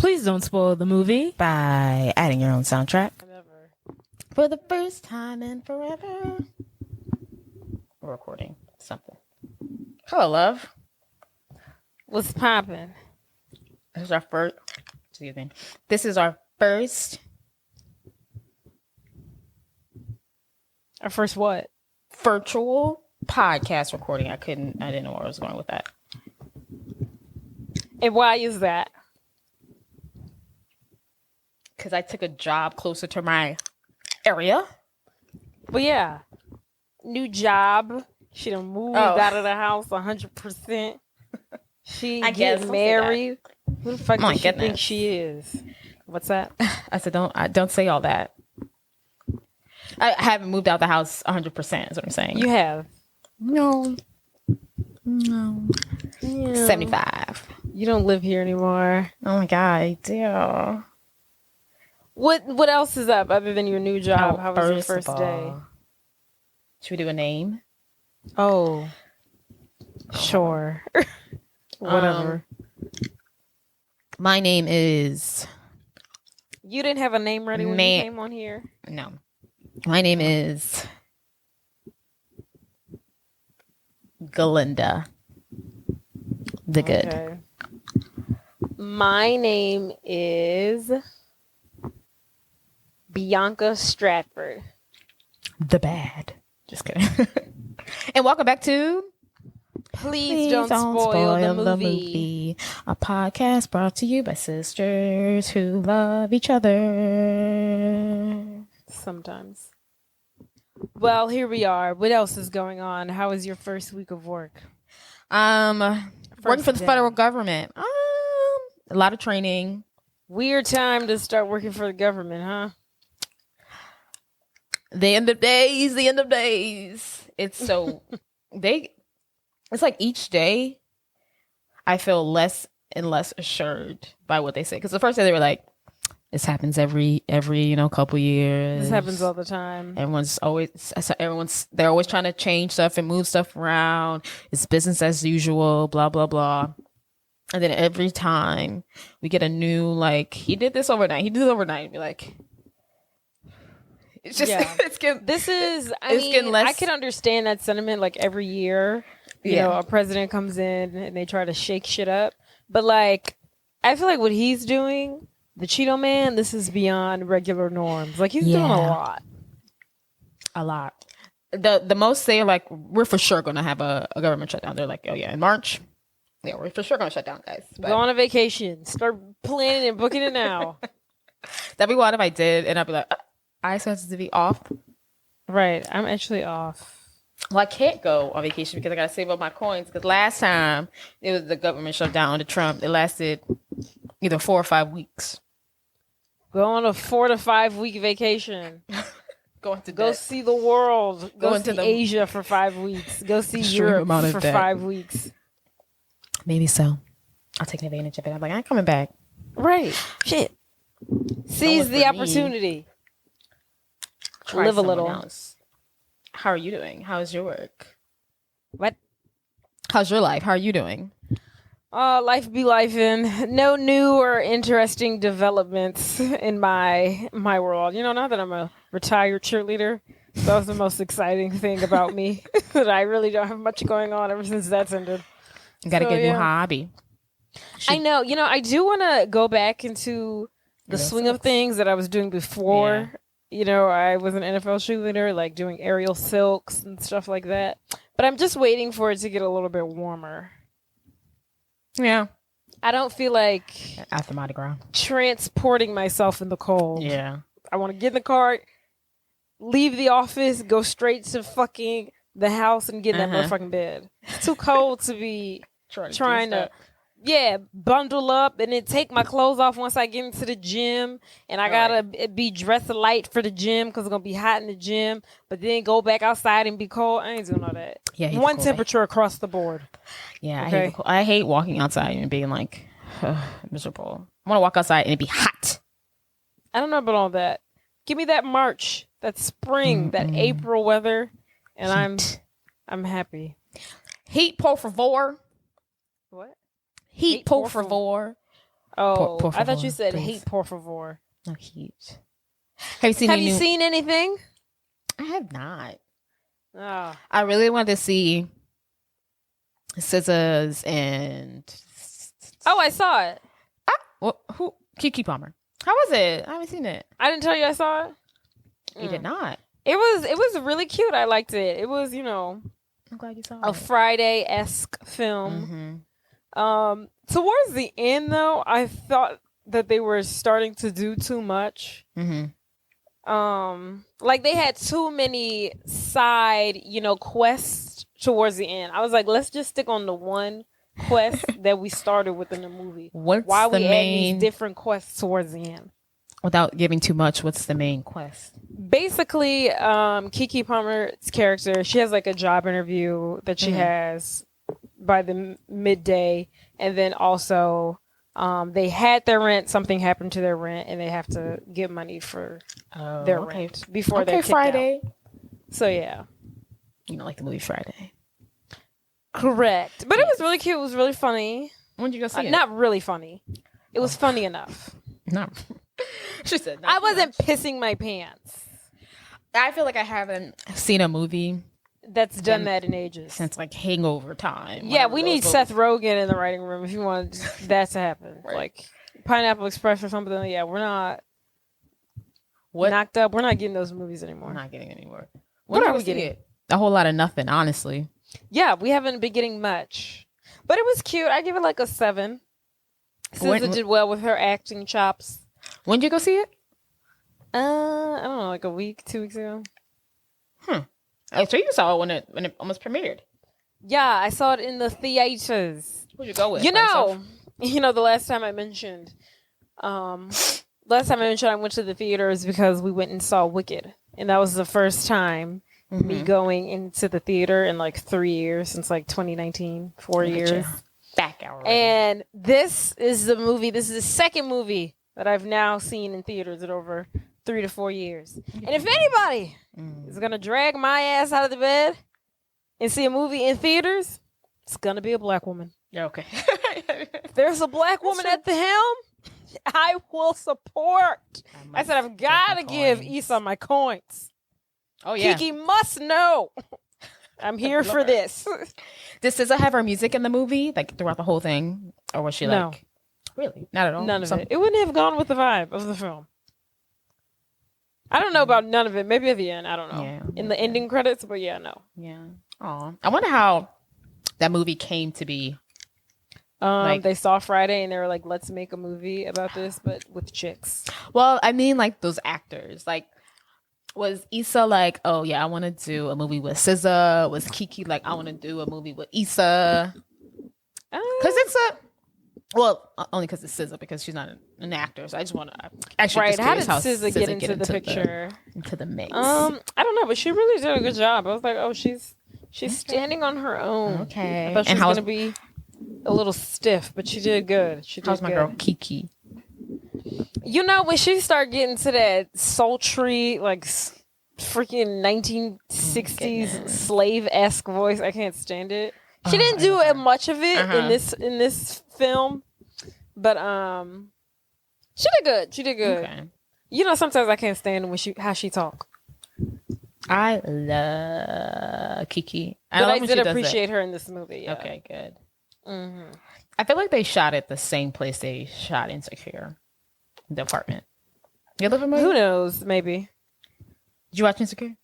Please don't spoil the movie by adding your own soundtrack. Never. For the first time in forever. We're recording something. Hello, love. What's poppin'? This is our first. Excuse me. This is our first. Our first what? Virtual podcast recording. I didn't know where I was going with that. And why is that? Because I took a job closer to my area. Well, yeah. New job. She done moved out of the house 100%. She get married. Who the fuck does she think she is? What's that? I said, don't say all that. I haven't moved out the house 100% is what I'm saying. You have. No. Yeah. 75. You don't live here anymore. Oh my God, I do. What else is up other than your new job? How was your first day? Should we do a name? Oh. Sure. Whatever. My name is... You didn't have a name ready when you came on here? No. My name is... Galinda. The good. Okay. My name is Bianca Stratford. The bad. Just kidding. And welcome back to Please don't spoil the movie. A podcast brought to you by sisters who love each other. Sometimes. Well, here we are. What else is going on? How was your first week of work? Working for the federal government. A lot of training. Weird time to start working for the government, huh? The end of days. It's so it's like each day I feel less and less assured by what they say. Because the first day they were like, this happens every couple years. This happens all the time. They're always trying to change stuff and move stuff around. It's business as usual, blah, blah, blah. And then every time we get a new, like, he did this overnight. Be like, it's just, it's getting, getting less. I can understand that sentiment. Like every year, you know, a president comes in and they try to shake shit up. But like, I feel like what he's doing, the Cheeto Man, this is beyond regular norms. Like he's doing a lot. The most say like, we're for sure going to have a government shutdown. They're like, oh yeah, in March. Yeah, we're for sure going to shut down, guys. But go on a vacation. Start planning and booking it now. That'd be wild if I did. And I'd be like, I expected to be off. Right. I'm actually off. Well, I can't go on vacation because I got to save up my coins. Because last time it was the government shutdown under Trump, it lasted either 4 or 5 weeks. Go on a 4 to 5 week vacation. Go see the world. Go see Asia for 5 weeks. Go see Europe for 5 weeks. Maybe so. I'll take advantage of it. I'm like, I ain't coming back. Right. Shit. Seize the opportunity. Live a little. Else. How are you doing? How's your work? What? How's your life? How are you doing? Life be lifing. No new or interesting developments in my world. You know, now that I'm a retired cheerleader, that was the most exciting thing about me. That I really don't have much going on ever since that's ended. You gotta get a new hobby. I know. You know, I do want to go back into the swing of things that I was doing before. Yeah. You know, I was an NFL cheerleader, like doing aerial silks and stuff like that. But I'm just waiting for it to get a little bit warmer. Yeah. I don't feel like after Mardi Gras transporting myself in the cold. Yeah. I want to get in the car, leave the office, go straight to fucking the house and get in that motherfucking bed. It's too cold to be trying to bundle up and then take my clothes off once I get into the gym. And I gotta be dressed light for the gym because it's gonna be hot in the gym. But then go back outside and be cold. I ain't doing all that. Yeah, one temperature across the board. Yeah, okay? I hate walking outside and being like miserable. I want to walk outside and it be hot. I don't know about all that. Give me that March, that spring, that April weather, and I'm happy. Heat, por favor. What? Heat, por favor. Oh, Por I thought you favor, said please. hate por favor. No heat. Have you seen? Have you seen anything? I have not. Oh. I really want to see SZA's and. Oh, I saw it. Who? Keke Palmer. How was it? I haven't seen it. I didn't tell you I saw it. You did not. It was really cute. I liked it. It was, I'm glad you saw a it. Friday-esque film. Mm-hmm. Towards the end, though, I thought that they were starting to do too much. Mm-hmm. Like they had too many side, quests towards the end. I was like, let's just stick on the one quest that we started with in the movie. Why we add these different quests towards the end? Without giving too much, what's the main quest? Basically, Keke Palmer's character, she has like a job interview that she has by the midday, and then also they had their rent, something happened to their rent, and they have to give money for their rent before they're kicked Friday out. So yeah, like the movie Friday. Correct. But it was really cute. It was really funny. When did you go see it? Not really funny. It was funny enough. No. She said I wasn't pissing my pants. I feel like I haven't seen a movie that's done that in ages. Since like Hangover time. Yeah, we need Seth Rogen in the writing room if you want that to happen. Right. Like Pineapple Express or something. Yeah, we're not knocked up. We're not getting those movies anymore. We're not getting anymore. What are we getting? A whole lot of nothing, honestly. Yeah, we haven't been getting much. But it was cute. I give it like a 7. SZA did well with her acting chops. When did you go see it? I don't know, like a week, 2 weeks ago. So you saw it when it almost premiered. Yeah, I saw it in the theaters. Who'd you go with? The last time I mentioned, I went to the theaters because we went and saw Wicked, and that was the first time me going into the theater in like 3 years, since like 2019, 4 years. Back hour. And this is the movie. This is the second movie that I've now seen in theaters in over 3 to 4 years. And if anybody is going to drag my ass out of the bed and see a movie in theaters, it's going to be a black woman. Yeah, okay. If there's a black woman at the helm, I will support. I said, I've got to give Issa my coins. Oh, yeah. Keke must know. I'm here for this. Does SZA have her music in the movie, like throughout the whole thing? Or was she No. like... Really? Not at all? None of it. It wouldn't have gone with the vibe of the film. I don't know about none of it. Maybe at the end. I don't know. Yeah, in the ending credits, but yeah, no. Yeah. Aw. I wonder how that movie came to be. They saw Friday and they were like, let's make a movie about this, but with chicks. Well, I mean, like those actors. Like, was Issa like, oh yeah, I want to do a movie with SZA? Was Keke like, I want to do a movie with Issa? Because it's a... Well, only because it's SZA, because she's not an actor. So I just want to actually just how did SZA get into the picture? Into the mix. I don't know, but she really did a good job. I was like, oh, she's standing on her own. Okay. I thought she was going to be a little stiff, but she did good. How's my girl Keke? When she started getting to that sultry, like freaking 1960s slave-esque voice, I can't stand it. She didn't do much of it in this film, but she did good. She did good. Okay. Sometimes I can't stand how she talk. I love Keke, but I did appreciate her in this movie. Yeah. Okay, good. I feel like they shot at the same place they shot Insecure, the apartment. You live in movie? Who knows? Maybe. Did you watch Insecure?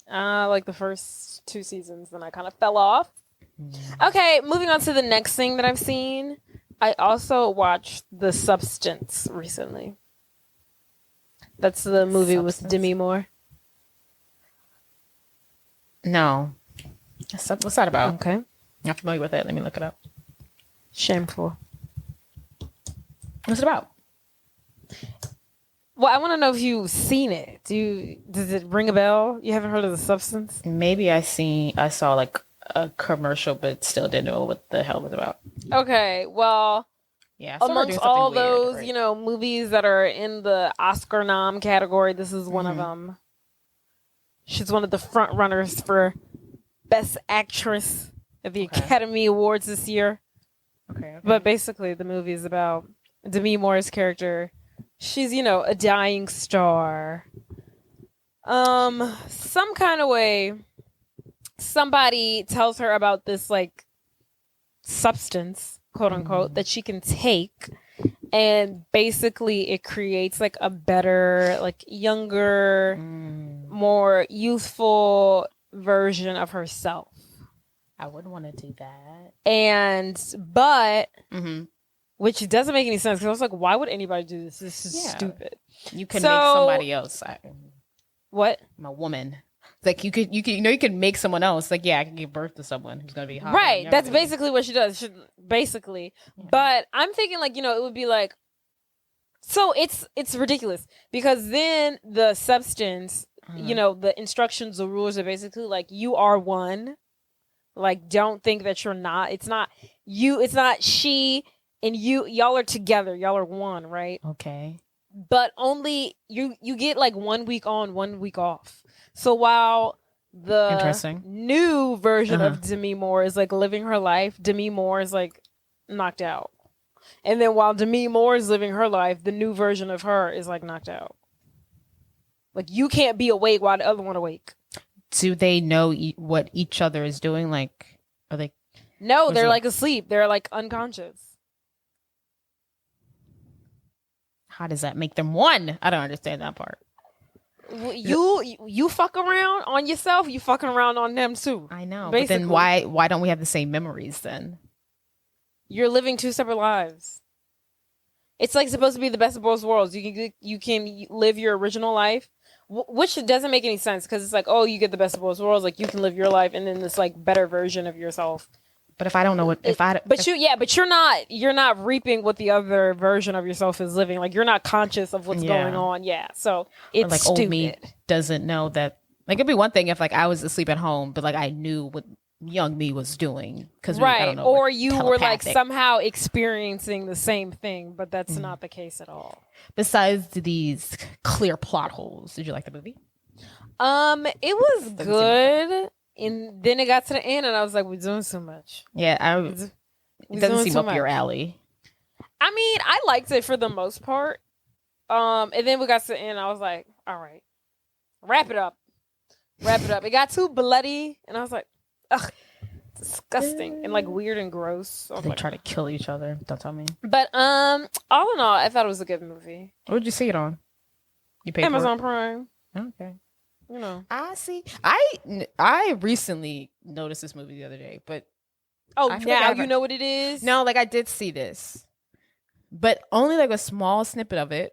Like the first 2 seasons, then I kind of fell off. Okay, moving on to the next thing that I've seen. I also watched The Substance recently. That's the movie with Demi Moore. No. What's that about? Okay. I'm not familiar with it. Let me look it up. Shameful. What's it about? Well, I want to know if you've seen it. Does it ring a bell? You haven't heard of The Substance? Maybe I saw like a commercial, but still didn't know what the hell it was about. Okay, well, yeah. Amongst all those, movies that are in the Oscar nom category, this is one of them. She's one of the front runners for Best Actress at the Academy Awards this year. Okay. But basically, the movie is about Demi Moore's character. She's, a dying star. Some kind of way, somebody tells her about this, like, substance, quote unquote, that she can take. And basically, it creates, like, a better, like, younger, more youthful version of herself. I wouldn't want to do that. But which doesn't make any sense because I was like, why would anybody do this? This is stupid. You can make somebody else. What? I'm a woman. It's like you can make someone else. Like, I can give birth to someone who's gonna be hot. Right. That's basically what she does. Basically. Yeah. But I'm thinking like, it would be like, so it's ridiculous because then the substance, the instructions, the rules are basically like, you are one. Like, don't think that you're not. It's not you. It's not she and you. Y'all are together. Y'all are one, right? Okay. But only you get like 1 week on, 1 week off. So while the new version of Demi Moore is like living her life, Demi Moore is like knocked out. And then while Demi Moore is living her life, the new version of her is like knocked out. Like, you can't be awake while the other one awake. Do they know what each other is doing? Like, are they? No, they're like asleep. They're like unconscious. How does that make them one? I don't understand that part. You fuck around on yourself. You fucking around on them too. I know. Basically. But then why don't we have the same memories then? You're living two separate lives. It's like supposed to be the best of both worlds. You can live your original life. Which doesn't make any sense because it's like, oh, you get the best of both worlds. Like, you can live your life and then this like better version of yourself. But if I don't know you're not reaping what the other version of yourself is living. Like, you're not conscious of what's going on. Yeah. So it's like stupid. Old me doesn't know that. Like, it'd be one thing if like I was asleep at home, but like I knew what young me was doing because or you were like somehow experiencing the same thing, but that's not the case at all. Besides these clear plot holes, did you like the movie? It was good, and then it got to the end, and I was like, "We're doing so much." Yeah, it doesn't seem up your alley. I mean, I liked it for the most part. And then we got to the end, I was like, "All right, wrap it up." It got too bloody, and I was like, "Ugh." Disgusting and like weird and gross. So they try to kill each other. Don't tell me. But all in all, I thought it was a good movie. What did you see it on? You paid Amazon Prime. Okay. I see. I recently noticed this movie the other day, but now you know what it is. No, like I did see this, but only like a small snippet of it.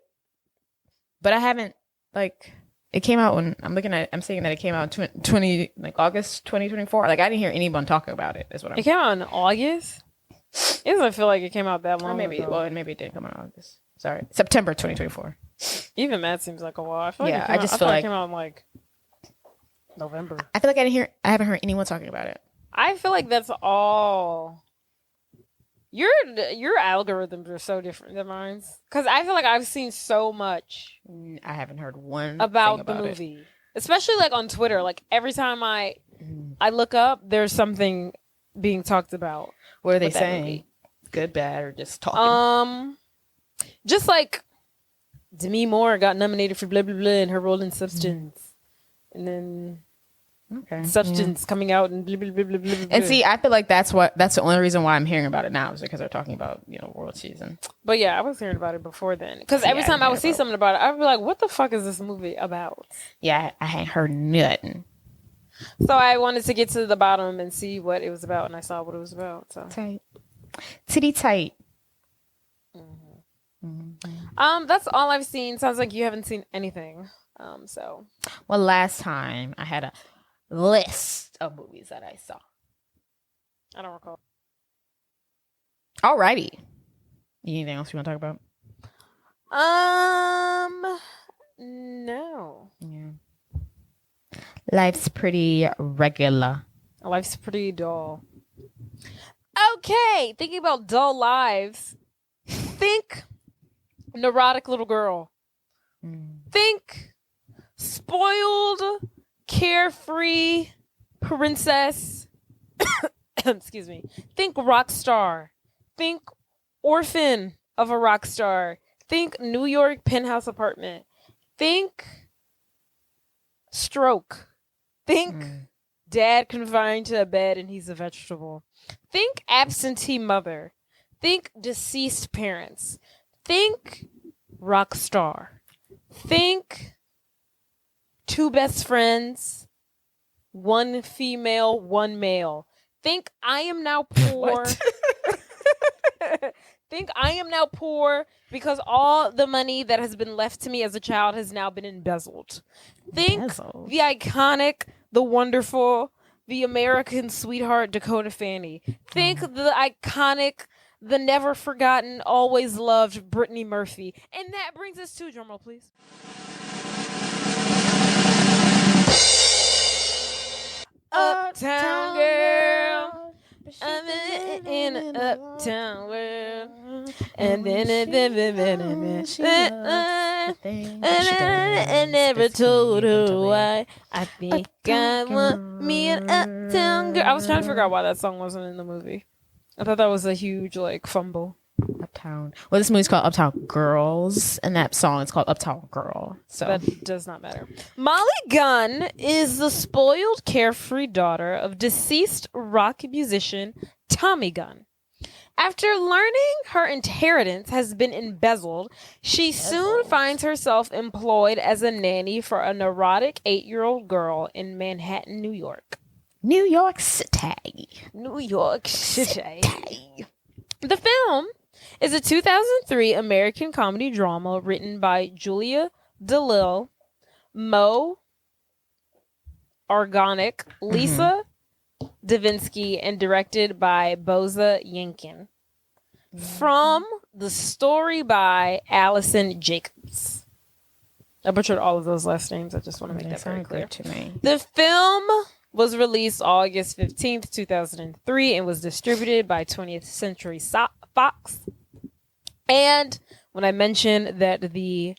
But I haven't like. It came out when I'm saying that it came out in August 2024. Like, I didn't hear anyone talking about it. Is what It came out in August? It doesn't feel like it came out that long ago. Maybe it did come out in August. Sorry. September 2024. Even that seems like a while. I feel like it came out in like November. I feel like I haven't heard anyone talking about it. I feel like that's all. Your algorithms are so different than mine. Because I feel like I've seen so much. I haven't heard one about the movie. Especially like on Twitter. Like every time I look up, there's something being talked about. What are they saying? Movie. Good, bad, or just talking? Just like Demi Moore got nominated for blah blah blah in her role in Substance. And then Substance coming out and blah, blah, blah, blah, blah, blah. And see, I feel like that's the only reason why I'm hearing about it now is because they're talking about world season. But yeah, I was hearing about it before then because every time I would see something about it, I'd be like, "What the fuck is this movie about?" Yeah, I ain't heard nothing. So I wanted to get to the bottom and see what it was about, and I saw what it was about. So tight, titty tight. That's all I've seen. Sounds like you haven't seen anything. Well, last time I had a list of movies that I saw. I don't recall. Alrighty. Anything else you want to talk about? No. Yeah. Life's pretty regular. Life's pretty dull. Okay, thinking about dull lives. Think neurotic little girl. Think spoiled, carefree princess. Excuse me. Think rock star. Think orphan of a rock star. Think New York penthouse apartment. Think stroke. Think dad confined to a bed and he's a vegetable. Think absentee mother. Think deceased parents. Think rock star. Think two best friends, one female, one male. Think I am now poor. Think I am now poor because all the money that has been left to me as a child has now been embezzled. Think the iconic, the wonderful, the American sweetheart Dakota Fanny. Think the iconic, the never forgotten, always loved Brittany Murphy. And that brings us to, drumroll please, Uptown Girl. I'm in an uptown world. And then I never told her why. I think I want me an uptown girl. I was trying to figure out why that song wasn't in the movie. I thought that was a huge fumble. Uptown. Well, this movie's called Uptown Girls, and that song is called Uptown Girl. So that does not matter. Molly Gunn is the spoiled, carefree daughter of deceased rock musician Tommy Gunn. After learning her inheritance has been embezzled, she soon finds herself employed as a nanny for a neurotic 8-year-old girl in Manhattan, New York. New York City. New York City. The film is a 2003 American comedy drama written by Julia DeLille, Mo Organic, Lisa Davinsky, and directed by Boza Yankin. From the story by Allison Jacobs. I butchered all of those last names. I just want to make that very clear to me. The film was released August 15th, 2003, and was distributed by 20th Century Fox. And when I mentioned that the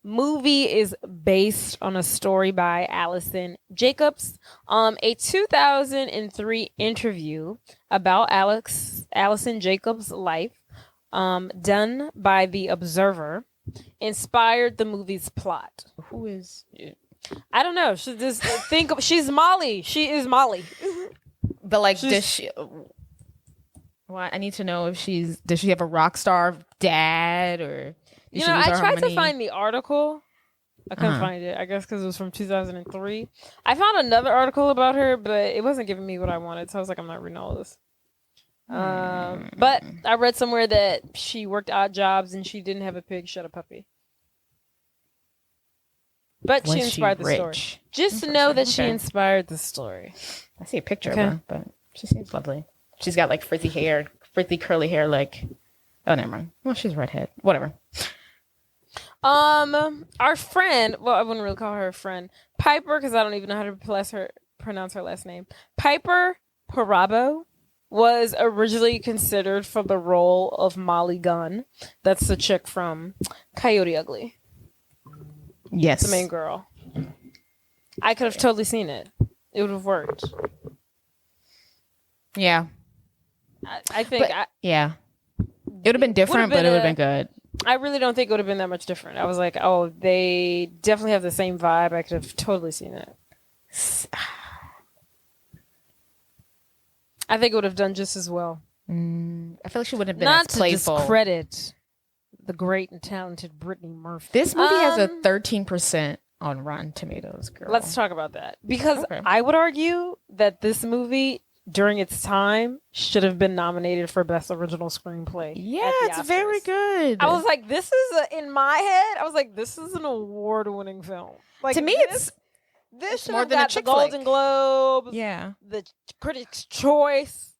movie is based on a story by Allison Jacobs, a 2003 interview about Allison Jacobs' life, done by The Observer, inspired the movie's plot. Who is? I don't know. She just she's Molly. She is Molly. But does she? Well, I need to know if does she have a rock star dad or? I tried to find the article. I couldn't find it. I guess because it was from 2003. I found another article about her, but it wasn't giving me what I wanted. So I was like, I'm not reading all this. But I read somewhere that she worked odd jobs and she didn't have a pig, she had a puppy. But she inspired the story. Just to know that she inspired the story. I see a picture of her, but she seems lovely. She's got frizzy hair, frizzy curly hair, oh, never mind. Well, she's redhead. Whatever. Our friend, well, I wouldn't really call her a friend, Piper, because I don't even know how to pronounce her last name. Piper Parabo was originally considered for the role of Molly Gunn. That's the chick from Coyote Ugly. Yes. The main girl. I could have totally seen it. It would have worked. Yeah. I think... yeah. It would have been different, but it would have been good. I really don't think it would have been that much different. I was like, oh, they definitely have the same vibe. I could have totally seen it. I think it would have done just as well. I feel like she wouldn't have been Not as playful. Not to discredit the great and talented Brittany Murphy. This movie has a 13% on Rotten Tomatoes, girl. Let's talk about that. Because I would argue that this movie, during its time, should have been nominated for Best Original Screenplay. Yeah, it's very good. I was like, this is, in my head, I was like, this is an award-winning film. To me, this should have got the Golden Globes, the Critics' Choice,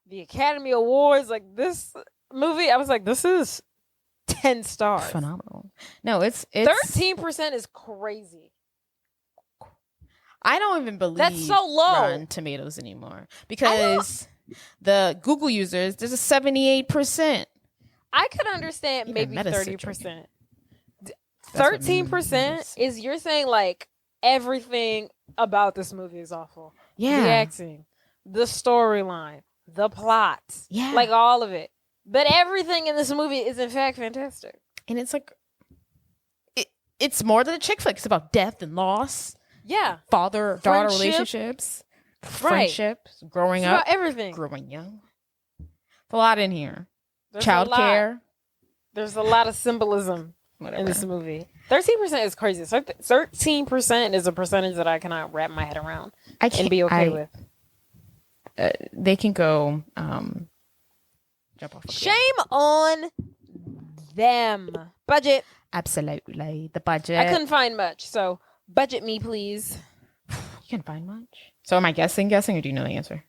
the Academy Awards. This movie, I was like, this is 10 stars. Phenomenal. No, it's 13% is crazy. I don't even believe that's so low. Rotten Tomatoes anymore because the Google users, there's a 78%. I could understand maybe 30%. 13% is, you're saying everything about this movie is awful. Yeah. The acting, the storyline, the plot. Yeah. All of it. But everything in this movie is in fact fantastic. And it's like, it's more than a chick flick. It's about death and loss. Yeah. Father-daughter relationships. Friendships. Growing up. About everything. Growing young. There's a lot in here. There's Childcare. There's a lot of symbolism in this movie. 13% is crazy. 13% is a percentage that I cannot wrap my head around and be okay with. They can go jump off. Shame on them. Budget. Absolutely. The budget. I couldn't find much, so budget me, please. You couldn't find much? So am I guessing, or do you know the answer?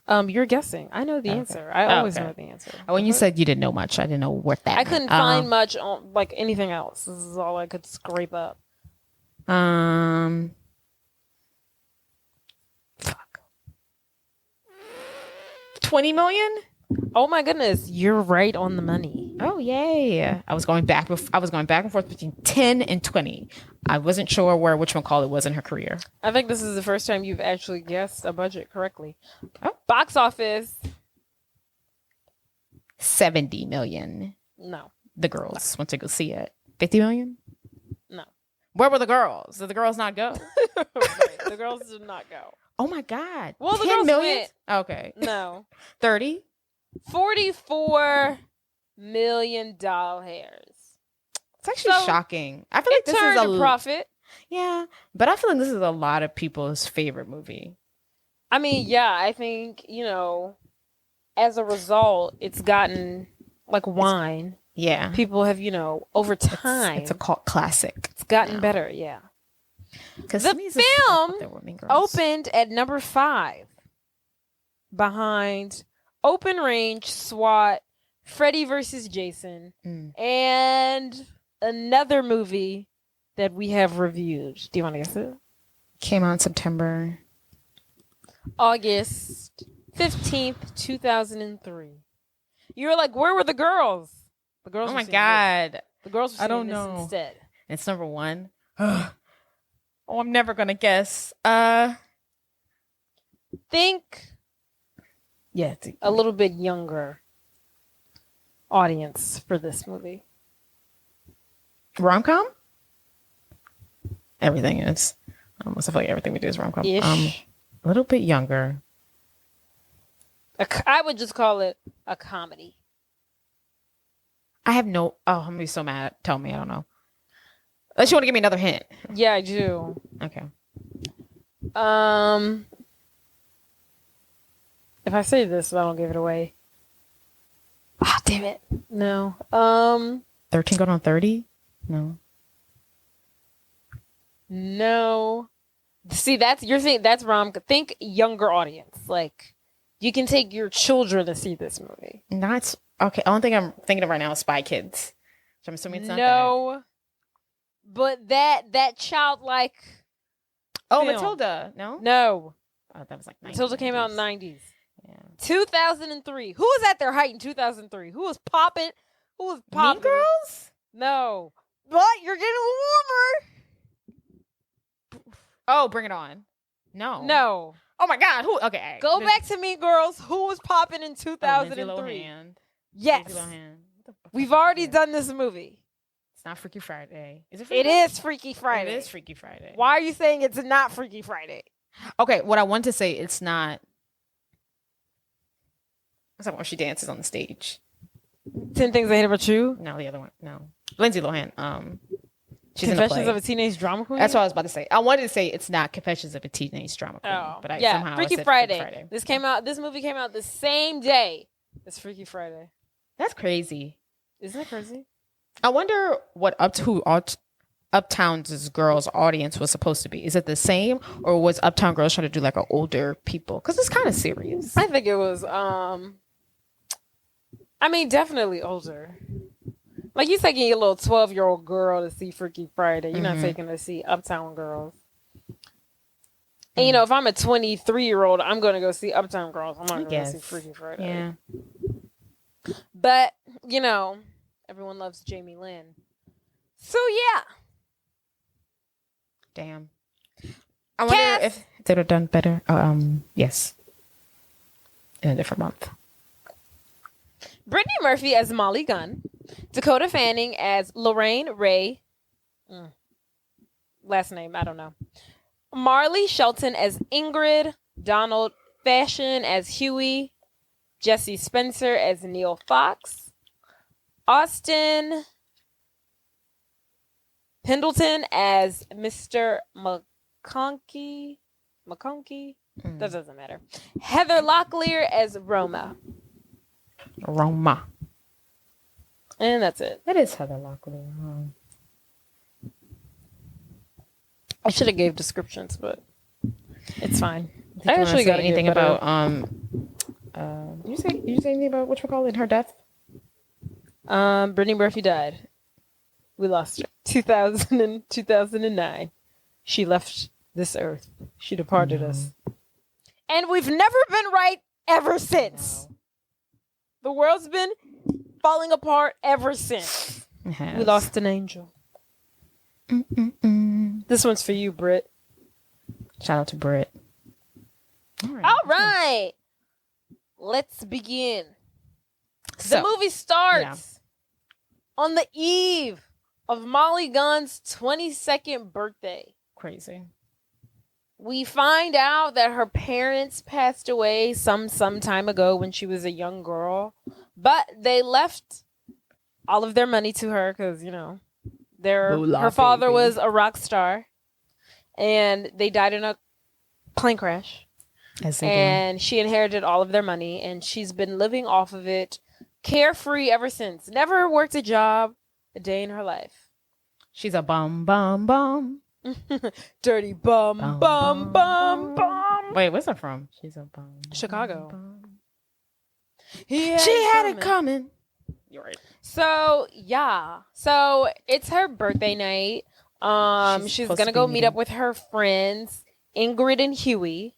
You're guessing. I know the answer. I always know the answer. When you said you didn't know much, I didn't know what that I couldn't find much on like anything else. This is all I could scrape up. Fuck. 20 million? Oh my goodness, you're right on the money. Oh yay! I was going back and forth between 10 and 20. I wasn't sure which one call it was in her career. I think this is the first time you've actually guessed a budget correctly. Oh. Box office 70 million. No. The girls went to go see it. 50 million? No. Where were the girls? Did the girls not go? Right. The girls did not go. Oh my God. Well, the 10 girls million? went. Okay. No. 30? $44 million. It's actually shocking. I feel like this is a profit. Yeah, but I feel like this is a lot of people's favorite movie. I mean, yeah, I think, as a result, it's gotten like wine. Yeah. People have, over time. It's a cult classic. It's gotten better, yeah. Because the film opened at number 5 behind Open Range, SWAT, Freddy vs. Jason, and another movie that we have reviewed. Do you want to guess it? Came out in September. August 15th, 2003. You were like, where were the girls? The girls. Oh my God. The girls were seeing this know. Instead. It's number 1. Oh, I'm never going to guess. Think a little bit younger audience for this movie. Rom-com? Everything is. I feel like everything we do is rom-com. A little bit younger. I would just call it a comedy. I have no... Oh, I'm going to be so mad. Tell me. I don't know. Unless you want to give me another hint. Yeah, I do. Okay. If I say this, I don't give it away. Ah, damn it. No. 13 going on 30? No. No. See, that's think younger audience. Like, you can take your children to see this movie. Not okay. Only thing I'm thinking of right now is Spy Kids. So I'm assuming it's not that. But that childlike. Oh, film. Matilda. No. No. Oh, that was like 90s. Matilda came out in the 90s. Yeah. 2003. Who was at their height in 2003? Who was popping? Mean Girls? No. But you're getting warmer. Oh, Bring It On. No. Oh my God. Who? Okay. Go back to Mean Girls. Who was popping in 2003? Lohan. Yes. We've already done this movie. It's not Freaky Friday. Is it? It is Freaky Friday. It is Freaky Friday. Why are you saying it's not Freaky Friday? Okay. What I want to say, it's not. It's like when she dances on the stage. 10 Things I Hate About You? No, the other one. No. Lindsay Lohan. She's Confessions of a Teenage Drama Queen? That's what I was about to say. I wanted to say it's not Confessions of a Teenage Drama Queen. Oh. But somehow Freaky Friday. This movie came out the same day as Freaky Friday. That's crazy. Isn't that crazy? I wonder what Uptown's Girls audience was supposed to be. Is it the same, or was Uptown Girls trying to do like an older people? Because it's kind of serious. I think it was, definitely older. Like, you're taking your little 12-year-old girl to see Freaky Friday. You're not taking her to see Uptown Girls. And, if I'm a 23-year-old, I'm going to go see Uptown Girls. I'm not going to see Freaky Friday. Yeah. But, everyone loves Jamie Lynn. So, yeah. Damn. I wonder if they would have done better. Yes. In a different month. Brittany Murphy as Molly Gunn. Dakota Fanning as Lorraine Ray. Last name, I don't know. Marley Shelton as Ingrid. Donald Fashion as Huey. Jesse Spencer as Neil Fox. Austin Pendleton as Mr. McConkey. That doesn't matter. Heather Locklear as Roma. And that's it. That is Heather Locklear. I should have gave descriptions, but it's fine. I actually got anything about did you say anything about whatchamacallit, her death? Brittany Murphy died. We lost her. 2009. She left this earth. She departed us. And we've never been right ever since. No. The world's been falling apart ever since. We lost an angel. This one's for you, Britt. Shout out to Britt. All right. Let's begin. The movie starts on the eve of Molly Gunn's 22nd birthday. Crazy. We find out that her parents passed away some time ago when she was a young girl, but they left all of their money to her because, you know, her father was a rock star, and they died in a plane crash. And she inherited all of their money, and she's been living off of it, carefree ever since. Never worked a job a day in her life. She's a bum. Dirty bum. Wait, where's that from? She's a bum. Chicago. She had it coming. You're right. So, yeah. So, it's her birthday night. She's going to go meet up with her friends, Ingrid and Huey,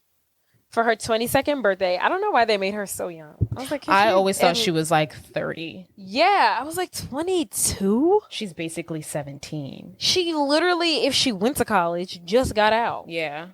for her 22nd birthday. I don't know why they made her so young. I was like, I always thought she was like 30. Yeah, I was like 22? She's basically 17. She literally, if she went to college, just got out. Yeah.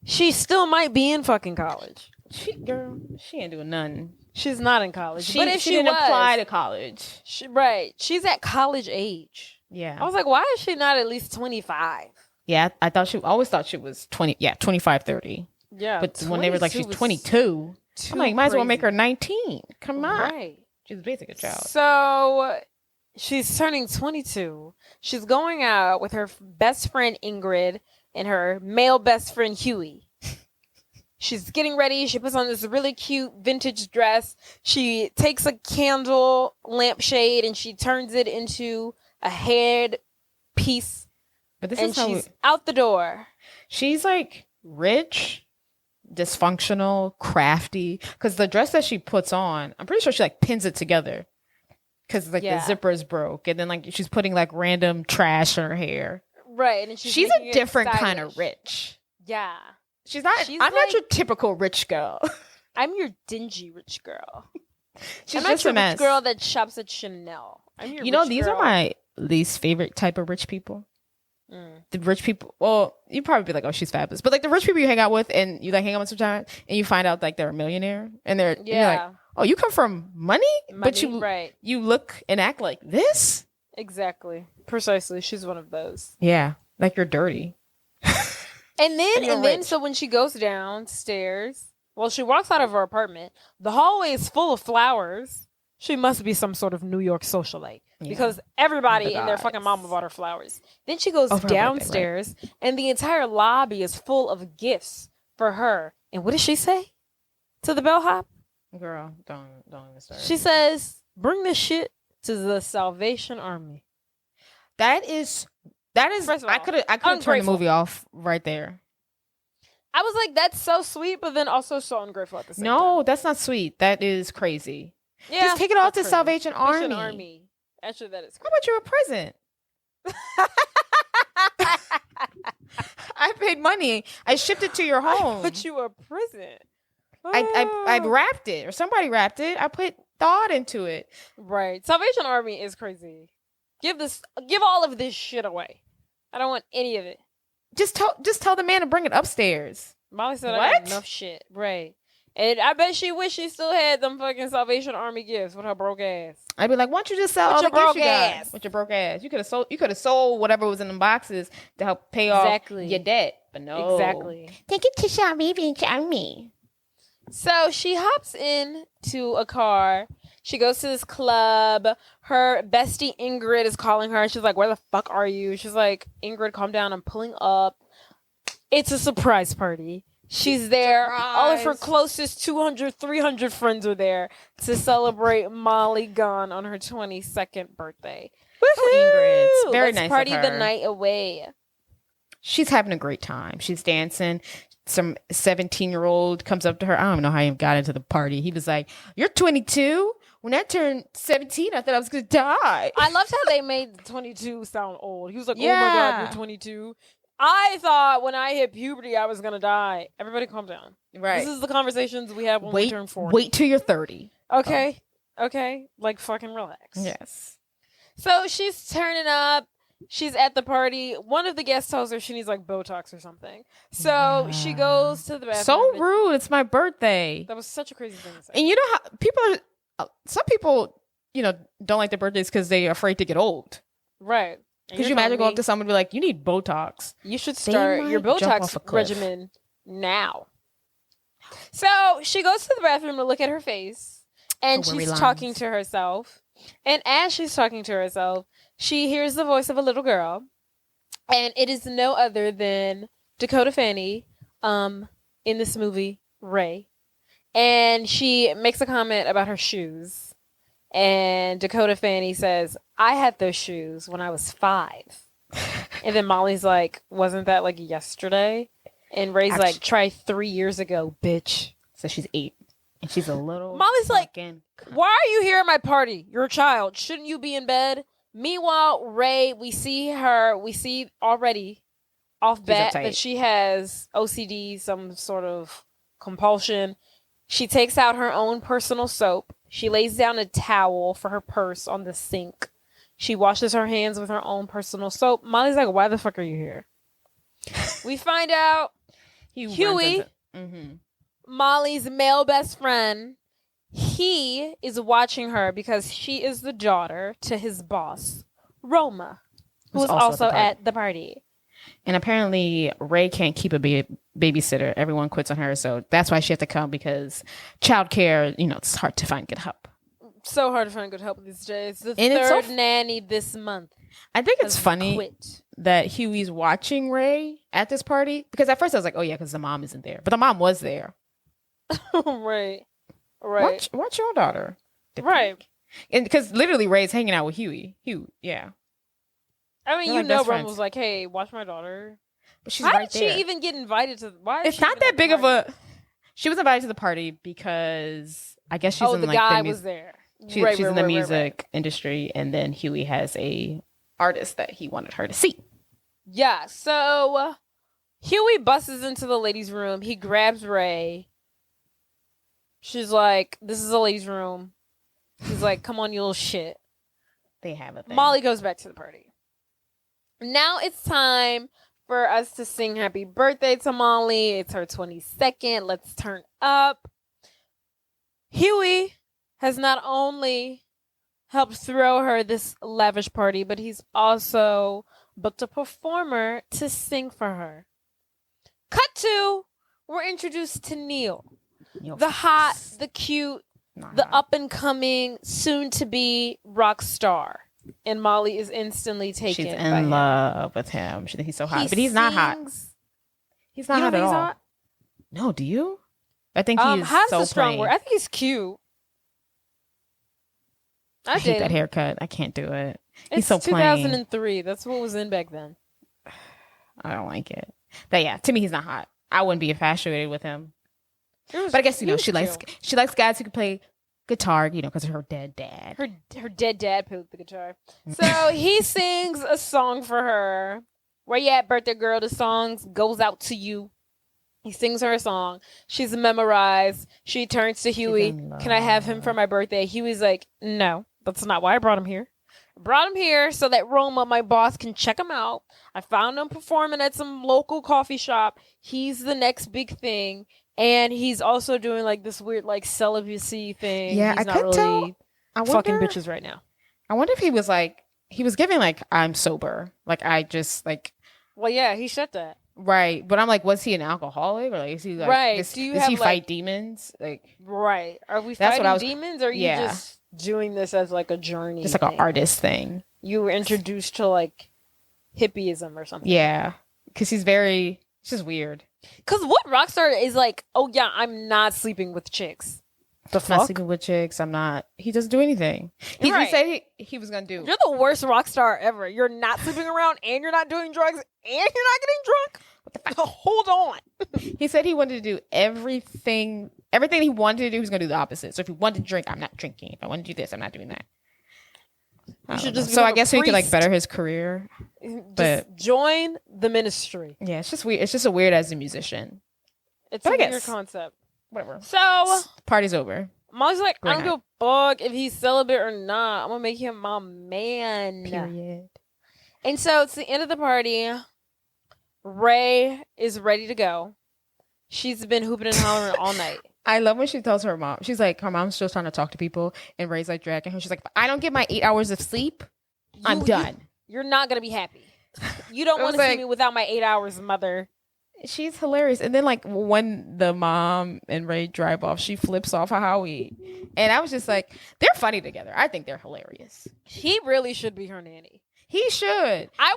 She still might be in fucking college. She ain't doing nothing. She's not in college. But if she didn't apply to college. Right. She's at college age. Yeah. I was like, why is she not at least 25? Yeah, I always thought she was 20. Yeah, 25, 30. Yeah. But when they were like, she's 22, I'm like, might as well make her 19. Come on. Right. She's basically a child. So she's turning 22. She's going out with her best friend Ingrid and her male best friend Huey. She's getting ready. She puts on this really cute vintage dress. She takes a candle lampshade and she turns it into a head piece. But this and is how she's out the door. She's like rich, dysfunctional, crafty. Because the dress that she puts on, I'm pretty sure she like pins it together. Because like the zipper is broke. And then like she's putting like random trash in her hair. Right. And she's a different kind of rich. Yeah. I'm not your typical rich girl. I'm your dingy rich girl. She's I'm just not your a mess. rich girl that shops at Chanel. I'm your these are my least favorite type of rich people. The rich people, well, you'd probably be like, oh, she's fabulous. But like the rich people you hang out with and you like hang out with sometimes and you find out like they're a millionaire and you're like, oh, you come from money? But you look and act like this? Exactly. Precisely. She's one of those. Yeah. Like you're dirty. And then so when she goes downstairs, well, she walks out of her apartment. The hallway is full of flowers. She must be some sort of New York socialite because everybody and their fucking mama bought her flowers. Then she goes downstairs and the entire lobby is full of gifts for her. And what does she say to the bellhop? Girl, don't even start. She says, "Bring this shit to the Salvation Army." That is. First of all, I could have turned the movie off right there. I was like, that's so sweet, but then also so ungrateful at the same time. No, that's not sweet. That is crazy. Yeah, just take it all to Salvation Army. Actually, that is crazy. How about you a present? I paid money. I shipped it to your home. I put you a present. I wrapped it, or somebody wrapped it. I put thought into it. Right. Salvation Army is crazy. Give all of this shit away. I don't want any of it. Just tell the man to bring it upstairs. Molly said I got enough shit. Right. And I bet she wish she still had them fucking Salvation Army gifts with her broke ass. I'd be like, why don't you just sell all the gifts you got with your broke ass? You could have sold whatever was in the boxes to help pay off your debt. But no. Exactly. Take it to Shabby. So she hops in to a car. She goes to this club. Her bestie Ingrid is calling her. She's like, where the fuck are you? She's like, Ingrid, calm down. I'm pulling up. It's a surprise party. She's there. Surprise. All of her closest 200, 300 friends are there to celebrate Molly gone on her 22nd birthday. Woohoo! Ingrid. It's very nice party of her. The night away. She's having a great time. She's dancing. Some 17-year-old comes up to her. I don't even know how he got into the party. He was like, you're 22? When I turned 17, I thought I was going to die. I loved how they made the 22 sound old. He was like, oh my God, you're 22. I thought when I hit puberty, I was going to die. Everybody calm down. Right. This is the conversations we have when we turn 40. Wait till you're 30. Okay. Okay. Like, fucking relax. Yes. So she's turning up. She's at the party. One of the guests tells her she needs, like, Botox or something. So she goes to the bathroom. So rude. It's my birthday. That was such a crazy thing to say. And you know how some people, don't like their birthdays because they're afraid to get old. Right. Because you imagine going up to someone and be like, you need Botox. You should start your Botox regimen now. So she goes to the bathroom to look at her face. And she's talking to herself. And as she's talking to herself, she hears the voice of a little girl. And it is no other than Dakota Fanny in this movie, Ray. And she makes a comment about her shoes. And Dakota Fanny says, I had those shoes when I was 5. And then Molly's like, wasn't that like yesterday? And Ray's like, try 3 years ago, bitch. So she's 8. And she's a little... Molly's like, why are you here at my party? You're a child. Shouldn't you be in bed? Meanwhile, Ray, we see already off bat that she has OCD, some sort of compulsion. She takes out her own personal soap. She lays down a towel for her purse on the sink. She washes her hands with her own personal soap. Molly's like, why the fuck are you here? We find out Huey, Molly's male best friend, he is watching her because she is the daughter to his boss, Roma, who is also at the party. And apparently Ray can't keep a babysitter. Everyone quits on her. So that's why she has to come because childcare, it's hard to find good help. So hard to find good help these days. The third nanny this month. I think it's funny that Huey's watching Ray at this party. Because at first I was like, oh yeah, because the mom isn't there. But the mom was there. Right. Watch your daughter. Right. And because literally Ray's hanging out with Huey. Yeah. I mean, Roma was like, hey, watch my daughter. But she's How right did there. she even get invited to... Why? It's not that big of a... She was invited to the party because I guess she's in the guy was there. She's in the music industry, and then Huey has a artist that he wanted her to see. Yeah, so Huey busts into the ladies' room. He grabs Ray. She's like, this is a ladies' room. He's like, come on, you little shit. They have a thing. Molly goes back to the party. Now it's time for us to sing happy birthday to Molly. It's her 22nd. Let's turn up. Huey has not only helped throw her this lavish party, but he's also booked a performer to sing for her. Cut to, we're introduced to Neil. The hot, the cute, the up-and-coming, soon-to-be rock star. And Molly is instantly taken. She's in love with him. She thinks he's so hot. But he's not hot. He's not hot at all. Hot? No, do you? I think he's hot's so a strong plain. word. I think he's cute. I hate that haircut. I can't do it. He's so plain. 2003. That's what was in back then. I don't like it. But yeah, to me, he's not hot. I wouldn't be infatuated with him. But I guess, she likes guys who can play guitar, because of her dead dad. Her dead dad played the guitar. So he sings a song for her. Where you at, birthday girl? The song goes out to you. He sings her a song. She's memorized. She turns to Huey. Can I have him for my birthday? Huey's like, no, that's not why I brought him here. I brought him here so that Roma, my boss, can check him out. I found him performing at some local coffee shop. He's the next big thing. And he's also doing like this weird like celibacy thing. Yeah, he's I not could tell. really fucking bitches right now. I wonder if he was like, he was giving like, I'm sober. Like, I just like. Well, yeah, he said that. Right. But I'm like, was he an alcoholic? Or like, is he like, right. does he fight demons? Like, right. Are we fighting demons? Or are you just doing this as like a journey? Just like an artist thing. You were introduced to like hippieism or something. Yeah. Because it's just weird. Because what rock star is like, oh yeah, I'm not sleeping with chicks. The fuck? Not sleeping with chicks. I'm not. He doesn't do anything. He said he was going to do. You're the worst rock star ever. You're not sleeping around and you're not doing drugs and you're not getting drunk. What the fuck? Hold on. He said he wanted to do everything he wanted to do. He was going to do the opposite. So if he wanted to drink, I'm not drinking. If I want to do this, I'm not doing that. So I guess he could like better his career. But join the ministry. Yeah, it's just weird. It's just a weird as a musician. It's a weird concept. Whatever. So party's over. Mom's like, I don't give a fuck if he's celibate or not. I'm gonna make him my man. Period. And so it's the end of the party. Ray is ready to go. She's been hooping and hollering all night. I love when she tells her mom. She's like, her mom's still trying to talk to people, and Ray's like dragging her. She's like, if I don't get my 8 hours of sleep, I'm done. You're not gonna be happy. You don't want to see me without my 8 hours, mother. She's hilarious. And then like when the mom and Ray drive off, she flips off Howie. And I was just like, they're funny together. I think they're hilarious. He really should be her nanny. He should. I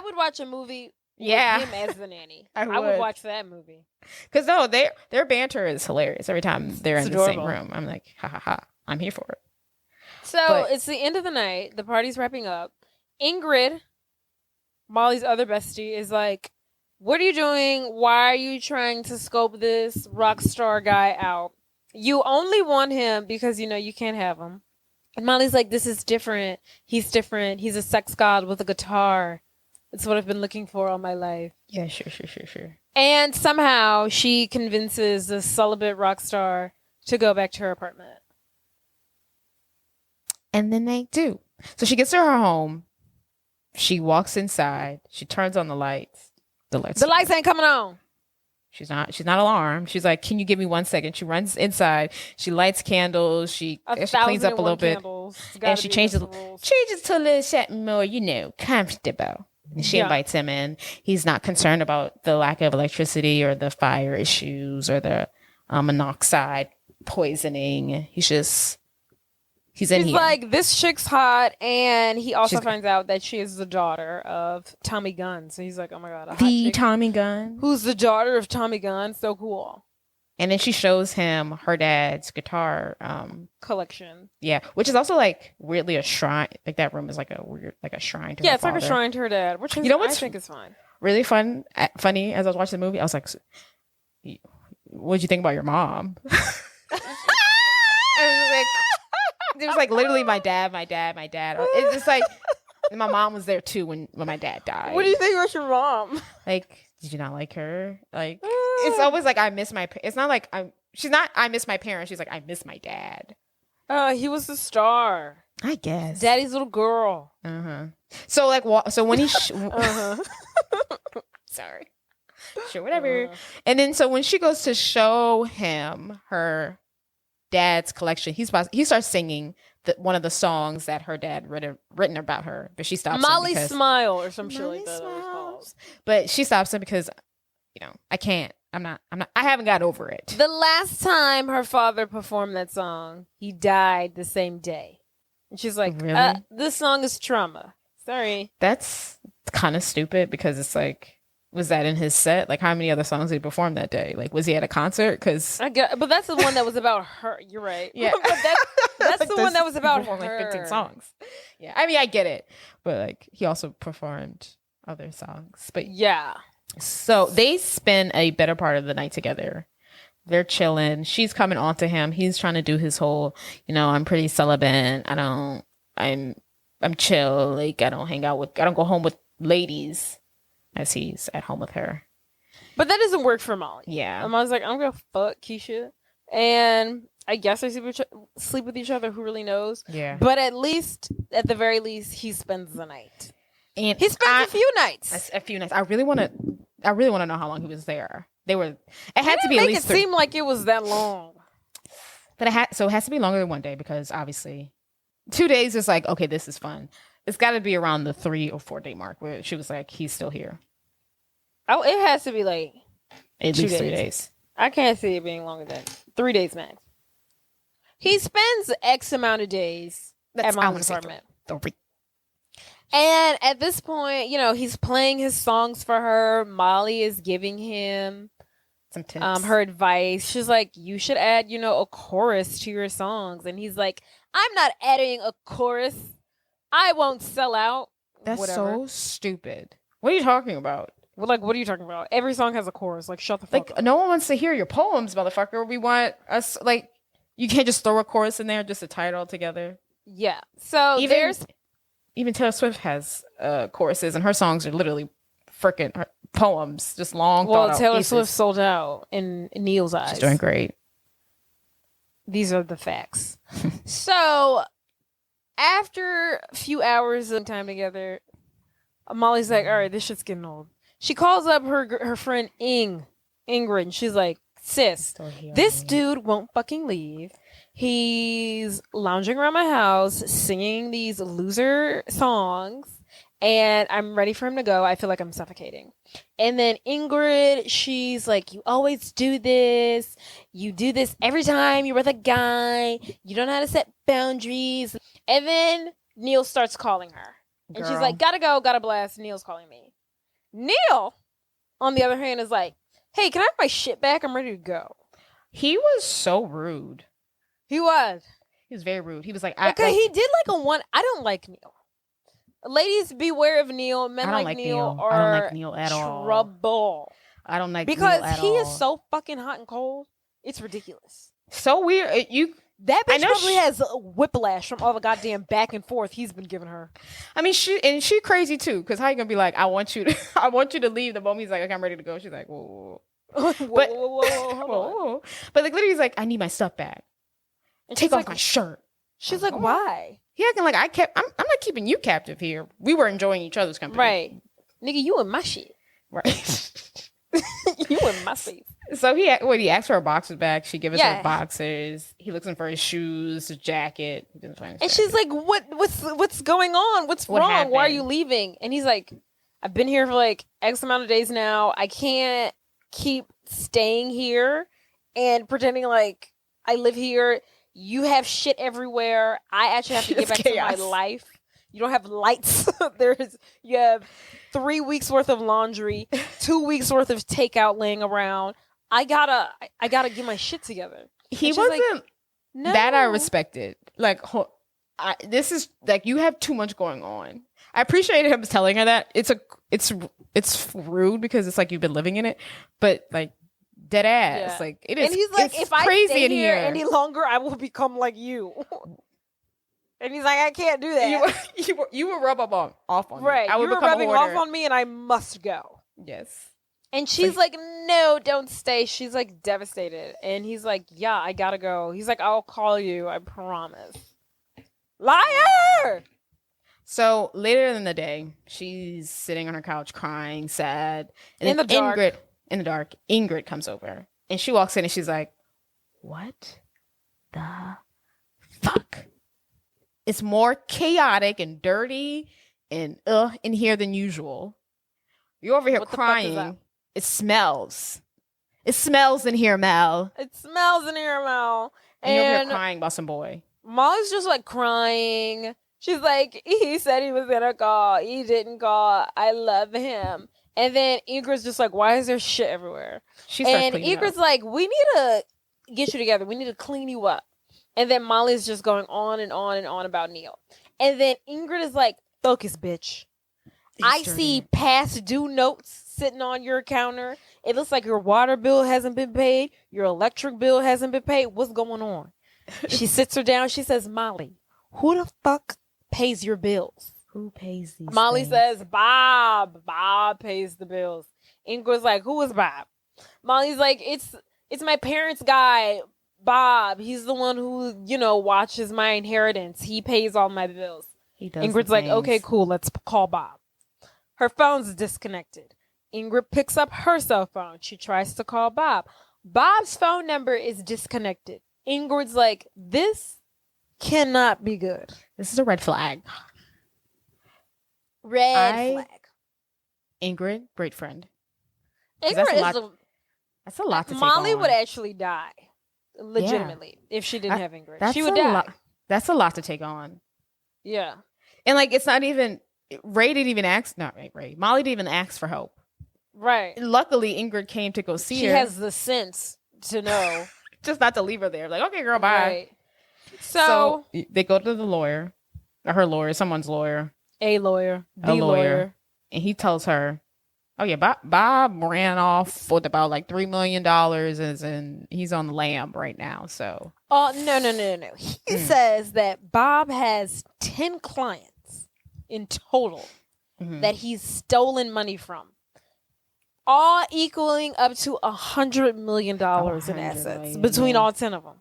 would watch a movie with him as the nanny. I would watch that movie. Because no, their banter is hilarious every time they're in the same room. I'm like, ha ha ha. I'm here for it. So it's the end of the night. The party's wrapping up. Ingrid, Molly's other bestie, is like, what are you doing? Why are you trying to scope this rock star guy out? You only want him because, you can't have him. And Molly's like, this is different. He's different. He's a sex god with a guitar. It's what I've been looking for all my life. Yeah, sure. And somehow she convinces the celibate rock star to go back to her apartment. And then they do. So she gets to her home. She walks inside. She turns on the lights. The lights ain't coming on. She's not alarmed. She's like, can you give me 1 second? She runs inside. She lights candles. She cleans up a little bit. And she changes to a little something more, comfortable. And she invites him in. He's not concerned about the lack of electricity or the fire issues or the monoxide poisoning. He's in here. Like, this chick's hot, and he also finds out that she is the daughter of Tommy Gunn. So he's like, oh my god, a hot chick Tommy Gunn, who's the daughter of Tommy Gunn. So cool. And then she shows him her dad's guitar collection. Yeah, which is also like weirdly a shrine. Like that room is like a weird, like a shrine to her it's father. like a shrine to her dad, which is, I think is fine. Really funny as I was watching the movie. I was like, "What'd you think about your mom?" It was like literally my dad. It's just like, and my mom was there too when my dad died. What do you think about your mom? Like, did you not like her? Like, it's always like I miss my. It's not like she's not. I miss my parents. She's like I miss my dad. He was the star. I guess. Daddy's little girl. So like, so when he. Sorry. Sure, whatever. And then so when she goes to show him her dad's collection, he starts singing one of the songs that her dad written about her, but she stops Molly Smile or some shit like that. But she stops him because I can't. I haven't got over it. The last time her father performed that song, he died the same day. And she's like, really? This song is trauma. Sorry. That's kind of stupid because it's like, was that in his set? Like, how many other songs did he perform that day? Like, was he at a concert? But that's the one that was about her. You're right. Yeah. But that's the one that was about her. Like 15 songs. Yeah. I mean, I get it. But, like, he also performed other songs. But yeah. So they spend a better part of the night together. They're chilling. She's coming on to him. He's trying to do his whole, I'm pretty celibate. I'm chill. Like, I don't go home with ladies. As he's at home with her. But that doesn't work for Molly. Yeah. Mom's like, I'm going to fuck Keisha. And I guess they sleep with each other. Who really knows? Yeah. But at the very least, he spends the night. And he spends a few nights. A few nights. I really want to know how long he was there. They were. It had to be at least. It seem like it was that long. But it has to be longer than 1 day because obviously 2 days is like, okay, this is fun. It's got to be around the 3 or 4 day mark where she was like, he's still here. Oh, it has to be like at least 3 days. I can't see it being longer than 3 days max. He spends X amount of days at Molly's apartment. 3. And at this point, he's playing his songs for her. Molly is giving him some tips. Her advice. She's like, you should add, a chorus to your songs. And he's like, I'm not adding a chorus. I won't sell out. That's so stupid. What are you talking about? Well, like, what are you talking about? Every song has a chorus. Like, shut the fuck up. No one wants to hear your poems, motherfucker. We want us, like, you can't just throw a chorus in there just to tie it all together. Yeah. So even Taylor Swift has choruses, and her songs are literally freaking poems, just long. Well, Taylor Swift sold out in Neil's eyes. She's doing great. These are the facts. So after a few hours of time together, Molly's like, all right, this shit's getting old. She calls up her friend Ingrid, and she's like, sis, this dude won't fucking leave. He's lounging around my house, singing these loser songs, and I'm ready for him to go. I feel like I'm suffocating. And then Ingrid, she's like, you always do this. You do this every time you're with a guy. You don't know how to set boundaries. And then Neil starts calling her. And she's like, gotta go, gotta blast. Neil's calling me. Neil, on the other hand, is like, hey, can I have my shit back? I'm ready to go. He was so rude. He was very rude. He was like, he did like a one. I don't like Neil. Ladies, beware of Neil. Men like Neil are I don't like Neil at all. Trouble. I don't like because Neil at he all. Is so fucking hot and cold. It's ridiculous. So weird. That bitch probably has a whiplash from all the goddamn back and forth he's been giving her. I mean, she crazy too. Because how you gonna be like, I want you to leave the moment he's like, okay, I'm ready to go. She's like, whoa. whoa. But like literally, he's like, I need my stuff back. And take off my shirt. She's like, why? He acting like I'm not keeping you captive here. We were enjoying each other's company. Right. Nigga, you in my shit. Right. You in my face. So he asked for her boxers back. She gives her boxers. He looks in for his shoes, his jacket. He doesn't find his jacket. She's like, what's going on? What's wrong? Happened? Why are you leaving? And he's like, I've been here for like X amount of days now. I can't keep staying here and pretending like I live here. You have shit everywhere. I actually have to get back to my life. You don't have lights. You have 3 weeks worth of laundry, 2 weeks worth of takeout laying around. I gotta get my shit together. He wasn't that I respected. Like, this is like, you have too much going on. I appreciated him telling her that. It's rude because it's like you've been living in it, but like, dead ass. Yeah. Like, it is. And he's like, if I stay here any longer, I will become like you. And he's like, I can't do that. You will rub off on me. Right. You were rubbing off on me and I must go. Yes. And she's like, no, don't stay. She's like devastated. And he's like, yeah, I gotta go. He's like, I'll call you. I promise. Liar! So later in the day, she's sitting on her couch crying, sad. And in the dark, Ingrid comes over. And she walks in and she's like, what the fuck? It's more chaotic and dirty and in here than usual. You're over here crying. It smells. It smells in here, Mel. It smells in here, Mel. And you're over here crying about some boy. Molly's just like crying. She's like, he said he was gonna call. He didn't call. I love him. And then Ingrid's just like, why is there shit everywhere? And Ingrid's like, we need to get you together. We need to clean you up. And then Molly's just going on and on and on about Neil. And then Ingrid is like, focus, bitch. I see past due notes sitting on your counter. It looks like your water bill hasn't been paid. Your electric bill hasn't been paid. What's going on? She sits her down. She says, Molly, who the fuck pays your bills? Who pays these Molly things? says, Bob. Bob pays the bills. Ingrid's like, who is Bob? Molly's like, it's my parents' guy, Bob. He's the one who, watches my inheritance. He pays all my bills. He does. Ingrid's like, okay, cool. Let's call Bob. Her phone's disconnected. Ingrid picks up her cell phone. She tries to call Bob. Bob's phone number is disconnected. Ingrid's like, this cannot be good. This is a red flag. Red flag. Ingrid, great friend. Ingrid that's a lot to take Molly on. would actually die. Legitimately. If she didn't have Ingrid. She would die. That's a lot to take on. Yeah. And like, it's not even, Ray didn't even ask, not Ray. Molly didn't even ask for help. Right. Luckily, Ingrid came to go see her. She has the sense to know. Just not to leave her there. Like, okay, girl, bye. Right. So they go to the lawyer, or her lawyer, someone's lawyer. A lawyer. The lawyer. And he tells her, oh yeah, Bob ran off with about like $3 million and he's on the lam right now. So. Oh, no. He says that Bob has 10 clients in total that he's stolen money from. All equaling up to $100 million in assets between all 10 of them.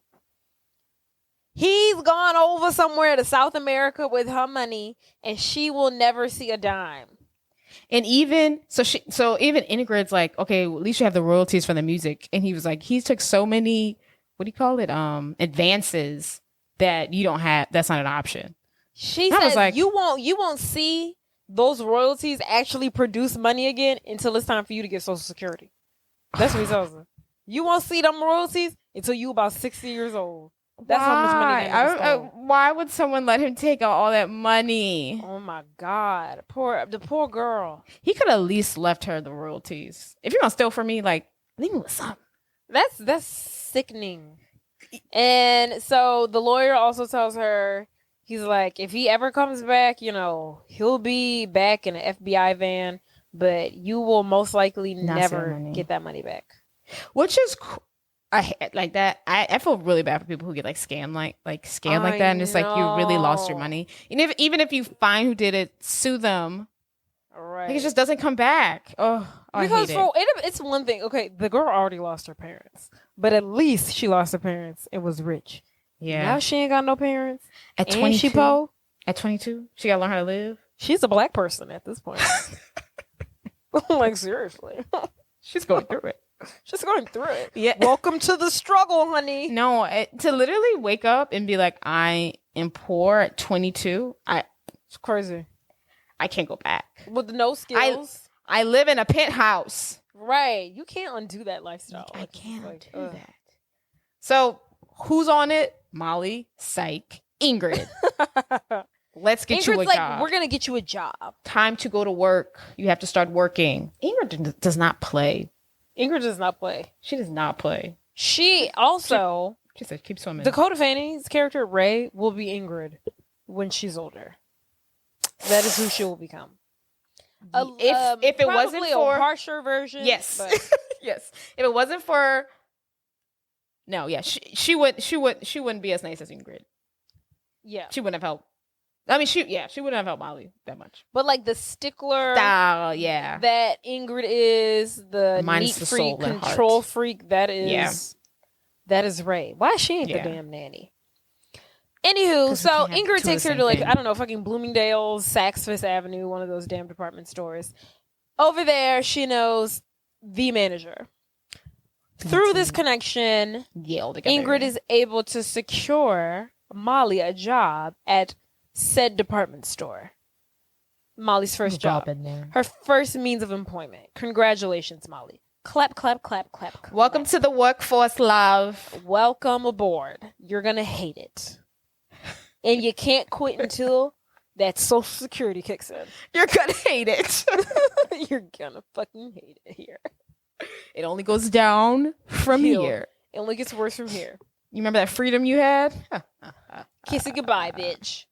He's gone over somewhere to South America with her money, and she will never see a dime. And even even Ingrid's like, okay, well, at least you have the royalties from the music. And he was like, he took so many, what do you call it, advances that you don't have. That's not an option. She says like, you won't see those royalties actually produce money again until it's time for you to get Social Security. That's what he tells her. You won't see them royalties until you about 60 years old. That's how much money. Why would someone let him take out all that money? Oh my God, the poor girl. He could at least left her the royalties. If you're gonna steal from me, like leave me with something. That's sickening. And so the lawyer also tells her, he's like, if he ever comes back, he'll be back in an FBI van, but you will most likely never get that money back. Which is. I like that. I feel really bad for people who get like scammed like that, and it's like you really lost your money. And even if you find who did it, sue them. Right. Like it just doesn't come back. Oh, because I hate it. It's one thing. Okay, the girl already lost her parents, but at least she lost her parents and was rich. Yeah. Now she ain't got no parents. At 22, at 22, she got to learn how to live. She's a black person at this point. Like seriously, she's going through it. Just going through it. Yeah. Welcome to the struggle, honey. No, to literally wake up and be like, I am poor at 22. It's crazy. I can't go back. With no skills. I live in a penthouse. Right. You can't undo that lifestyle. I can't undo that. So who's on it? Molly, Psych, Ingrid. Let's get you a job. We're going to get you a job. Time to go to work. You have to start working. Ingrid does not play. Ingrid does not play. She does not play. She also... She said, keep swimming. Dakota Fanning's character, Ray, will be Ingrid when she's older. That is who she will become. If it wasn't for... a harsher version. Yes. But... yes. If it wasn't for... No, yeah. She wouldn't be as nice as Ingrid. Yeah. She wouldn't have helped. I mean, she wouldn't have helped Molly that much. But like the stickler style, yeah, that Ingrid is, the neat freak, control freak, that is Ray. Why she ain't the damn nanny? Anywho, so Ingrid takes her to like, I don't know, fucking Bloomingdale's, Saks Fifth Avenue, one of those damn department stores. Over there, she knows the manager. Through this connection, Ingrid is able to secure Molly a job at said department store. Molly's first job. Her first means of employment. Congratulations, Molly. Clap, clap, clap, clap, clap. Welcome to the workforce, love. Welcome aboard. You're going to hate it. And you can't quit until that Social Security kicks in. You're going to hate it. You're going to fucking hate it here. It only goes down from here. It only gets worse from here. You remember that freedom you had? Kiss it goodbye, bitch.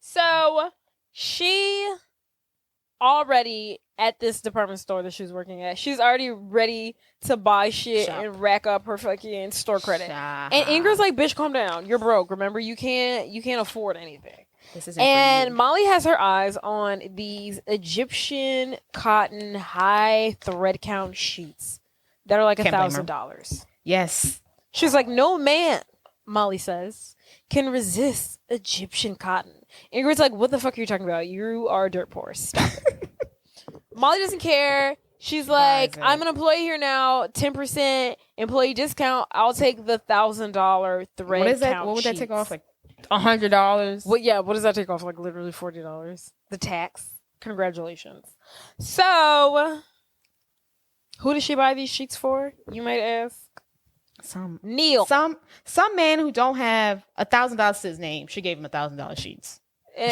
So, she already at this department store that she was working at, she's already ready to buy shit and rack up her fucking store credit. And Ingrid's like, bitch, calm down. You're broke. Remember, you can't afford anything. This isn't and for you. Molly has her eyes on these Egyptian cotton high thread count sheets that are like $1,000. Yes. She's like, no man, Molly says, can resist Egyptian cotton. Ingrid's like, what the fuck are you talking about? You are dirt poor. Stop it. Molly doesn't care. She's like, I'm an employee here now. 10% employee discount. I'll take the $1,000 thread. What is that? Count what would that sheets. take off? Like $100? What? Yeah. What does that take off? Like literally $40. The tax. Congratulations. So, who did she buy these sheets for? You might ask. Neil. Some man who don't have $1,000 to his name. She gave him $1,000 sheets.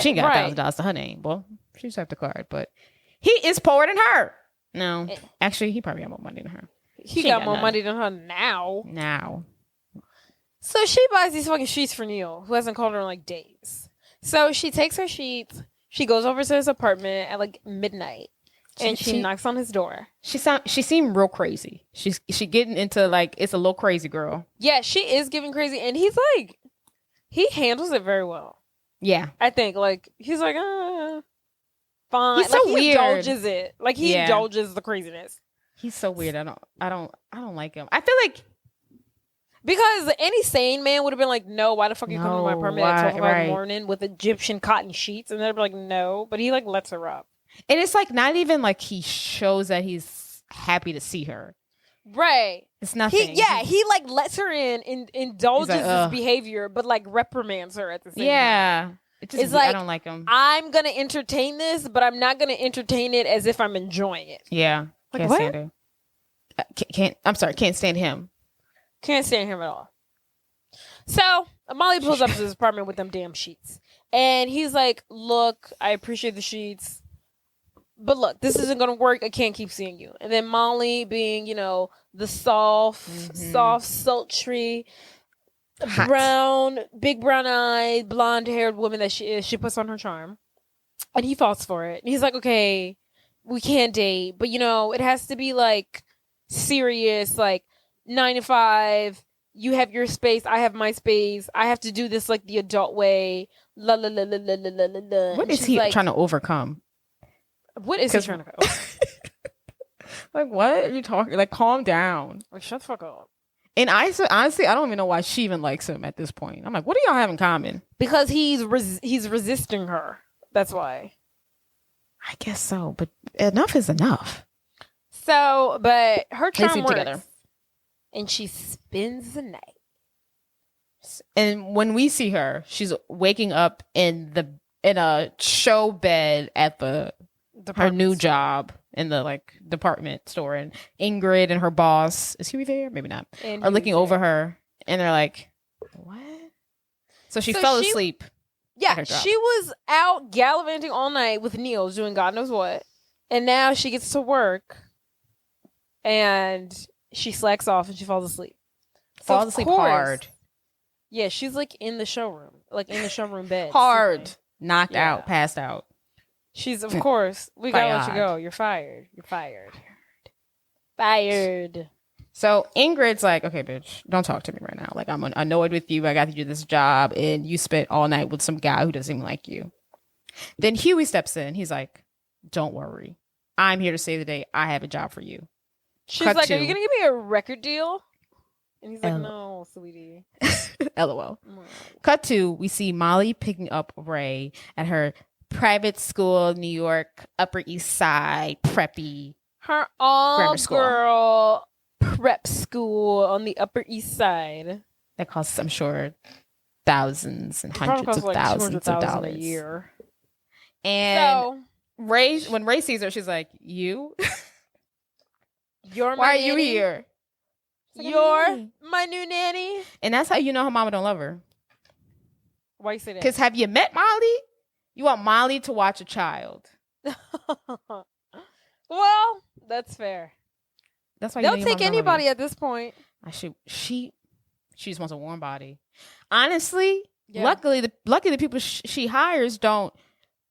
She ain't got $1,000 to her name. Well, she just have the card, but he is poorer than her. No, actually, he probably got more money than her. He got more money than her now. Now. So she buys these fucking sheets for Neil, who hasn't called her in like days. So she takes her sheets. She goes over to his apartment at like midnight, and she knocks on his door. She seemed real crazy. She getting into like, it's a little crazy girl. Yeah, she is giving crazy, and he's like, he handles it very well. Yeah, I think like he's like, fine. He's so weird. He indulges it. Like he indulges the craziness. He's so weird. I don't like him. I feel like because any sane man would have been like, no, why the fuck you come to my apartment at 12 o'clock in the morning with Egyptian cotton sheets? And they'd be like, no. But he like lets her up. And it's like not even like he shows that he's happy to see her. Right. It's nothing. He like lets her in and indulges his behavior, but like reprimands her at the same time. It's like, I don't like him. I'm going to entertain this, but I'm not going to entertain it as if I'm enjoying it. Yeah. Like, can't stand her. Can't stand him. Can't stand him at all. So Molly pulls up to his apartment with them damn sheets. And he's like, look, I appreciate the sheets. But look, this isn't going to work. I can't keep seeing you. And then Molly being, the soft, sultry, big brown eyed, blonde haired woman that she is. She puts on her charm. And he falls for it. And he's like, okay, we can't date. But, it has to be like serious, like 9 to 5. You have your space. I have my space. I have to do this like the adult way. La la la la la la la la. What is he trying to overcome? What is he trying to overcome? Like, what are you talking? Like, calm down. Like, shut the fuck up. And honestly, I don't even know why she even likes him at this point. I'm like, what do y'all have in common? Because he's resisting her. That's why. I guess so, but enough is enough. So, but her charm works. Together. And she spends the night. And when we see her, she's waking up in a show bed at her new job in the like department store, and Ingrid and her boss, is he there? Maybe not. Are looking over her, and they're like, "What?" So she fell asleep. Yeah, she was out gallivanting all night with Neil doing God knows what, and now she gets to work, and she slacks off and she falls asleep. Falls asleep hard. Yeah, she's like in the showroom, bed. Hard. Knocked out, passed out. She's, of course, we gotta let you go. You're fired. Fired. So Ingrid's like, okay, bitch, don't talk to me right now. Like, I'm annoyed with you. I got to do this job, and you spent all night with some guy who doesn't even like you. Then Huey steps in. He's like, don't worry. I'm here to save the day. I have a job for you. She's like, are you going to give me a record deal? And he's like, no, sweetie. LOL. Cut to, we see Molly picking up Ray at her private school, New York, Upper East Side, preppy. Her all-girl prep school on the Upper East Side. That costs, I'm sure, thousands and hundreds of thousands of dollars a year. And when Ray sees her, she's like, you? Why are you here? You're my new nanny. And that's how you know her mama don't love her. Why you say that? Because have you met Molly? You want Molly to watch a child. Well, that's fair. That's why they'll take anybody at this point. She just wants a warm body. Honestly, luckily the people she hires don't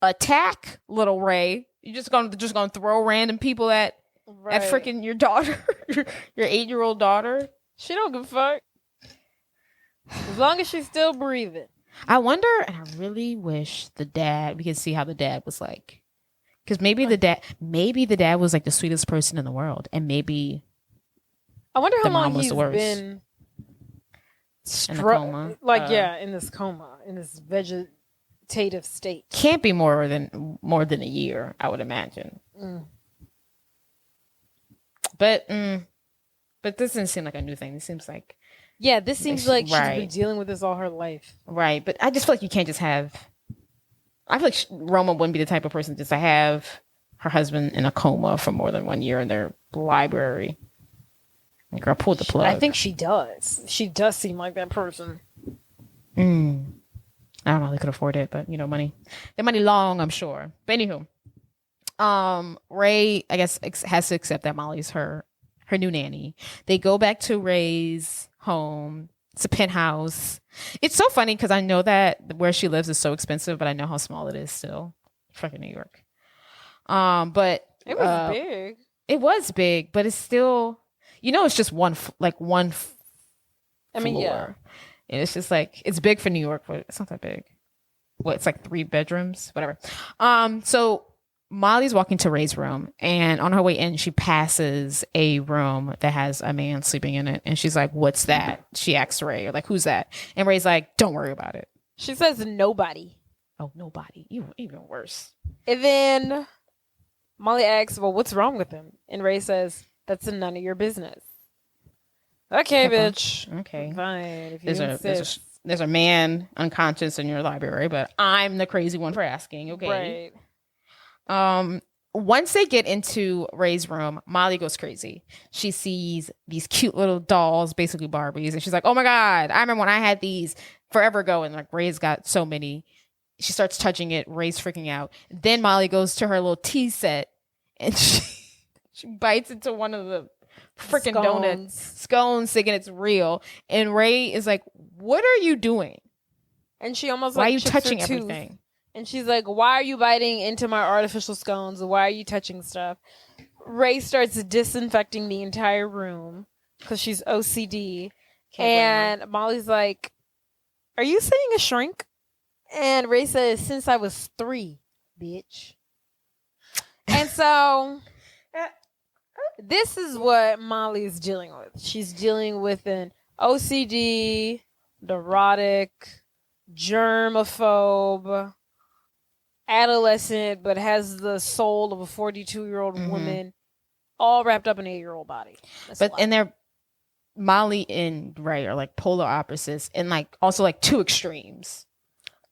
attack little Ray. You're just gonna throw random people at freaking your daughter, your 8-year-old daughter. She don't give a fuck. As long as she's still breathing. I wonder, and I really wish we could see how the dad was like. Because maybe the dad was like the sweetest person in the world. And maybe I wonder how long he's been in the coma. In this coma, in this vegetative state. Can't be more than a year, I would imagine. But this doesn't seem like a new thing. This seems like this seems like she's been dealing with this all her life. Right, but I just feel like you can't just have. I feel like Roma wouldn't be the type of person just to have her husband in a coma for more than 1 year in their library. Like, girl, pull the plug. I think she does. She does seem like that person. I don't know. They could afford it, but money. The money long, I'm sure. But anywho, Ray, I guess, has to accept that Molly's her new nanny. They go back to Ray's home. It's a penthouse. It's so funny because I know that where she lives is so expensive, but I know how small it is still. Fucking New York. But it was big. It was big, but it's still. It's just one floor. I mean, yeah. And it's just like, it's big for New York, but it's not that big. Well, it's like 3 bedrooms, whatever. So Molly's walking to Ray's room, and on her way in, she passes a room that has a man sleeping in it. And she's like, what's that? She asks Ray, like, who's that? And Ray's like, don't worry about it. She says nobody. Oh, nobody. Even worse. And then Molly asks, well, what's wrong with him? And Ray says, that's none of your business. Okay, bitch. Okay. Fine. If you insist. There's a man unconscious in your library, but I'm the crazy one for asking. Okay. Right. Once they get into Ray's room, Molly goes crazy. She sees these cute little dolls, basically Barbies, and she's like, oh my God, I remember when I had these forever ago, and like Ray's got so many. She starts touching it. Ray's freaking out. Then Molly goes to her little tea set, and she bites into one of the freaking scones thinking it's real. And Ray is like, what are you doing? And she almost why are you touching everything? And she's like, why are you biting into my artificial scones? Why are you touching stuff? Ray starts disinfecting the entire room because she's OCD. And Molly's like, are you saying a shrink? And Ray says, since I was 3, bitch. And so this is what Molly is dealing with. She's dealing with an OCD, neurotic, germaphobe, adolescent, but has the soul of a 42-year-old woman, all wrapped up in an 8-year-old body. And they're Molly and Ray are like polar opposites, and like also like 2 extremes.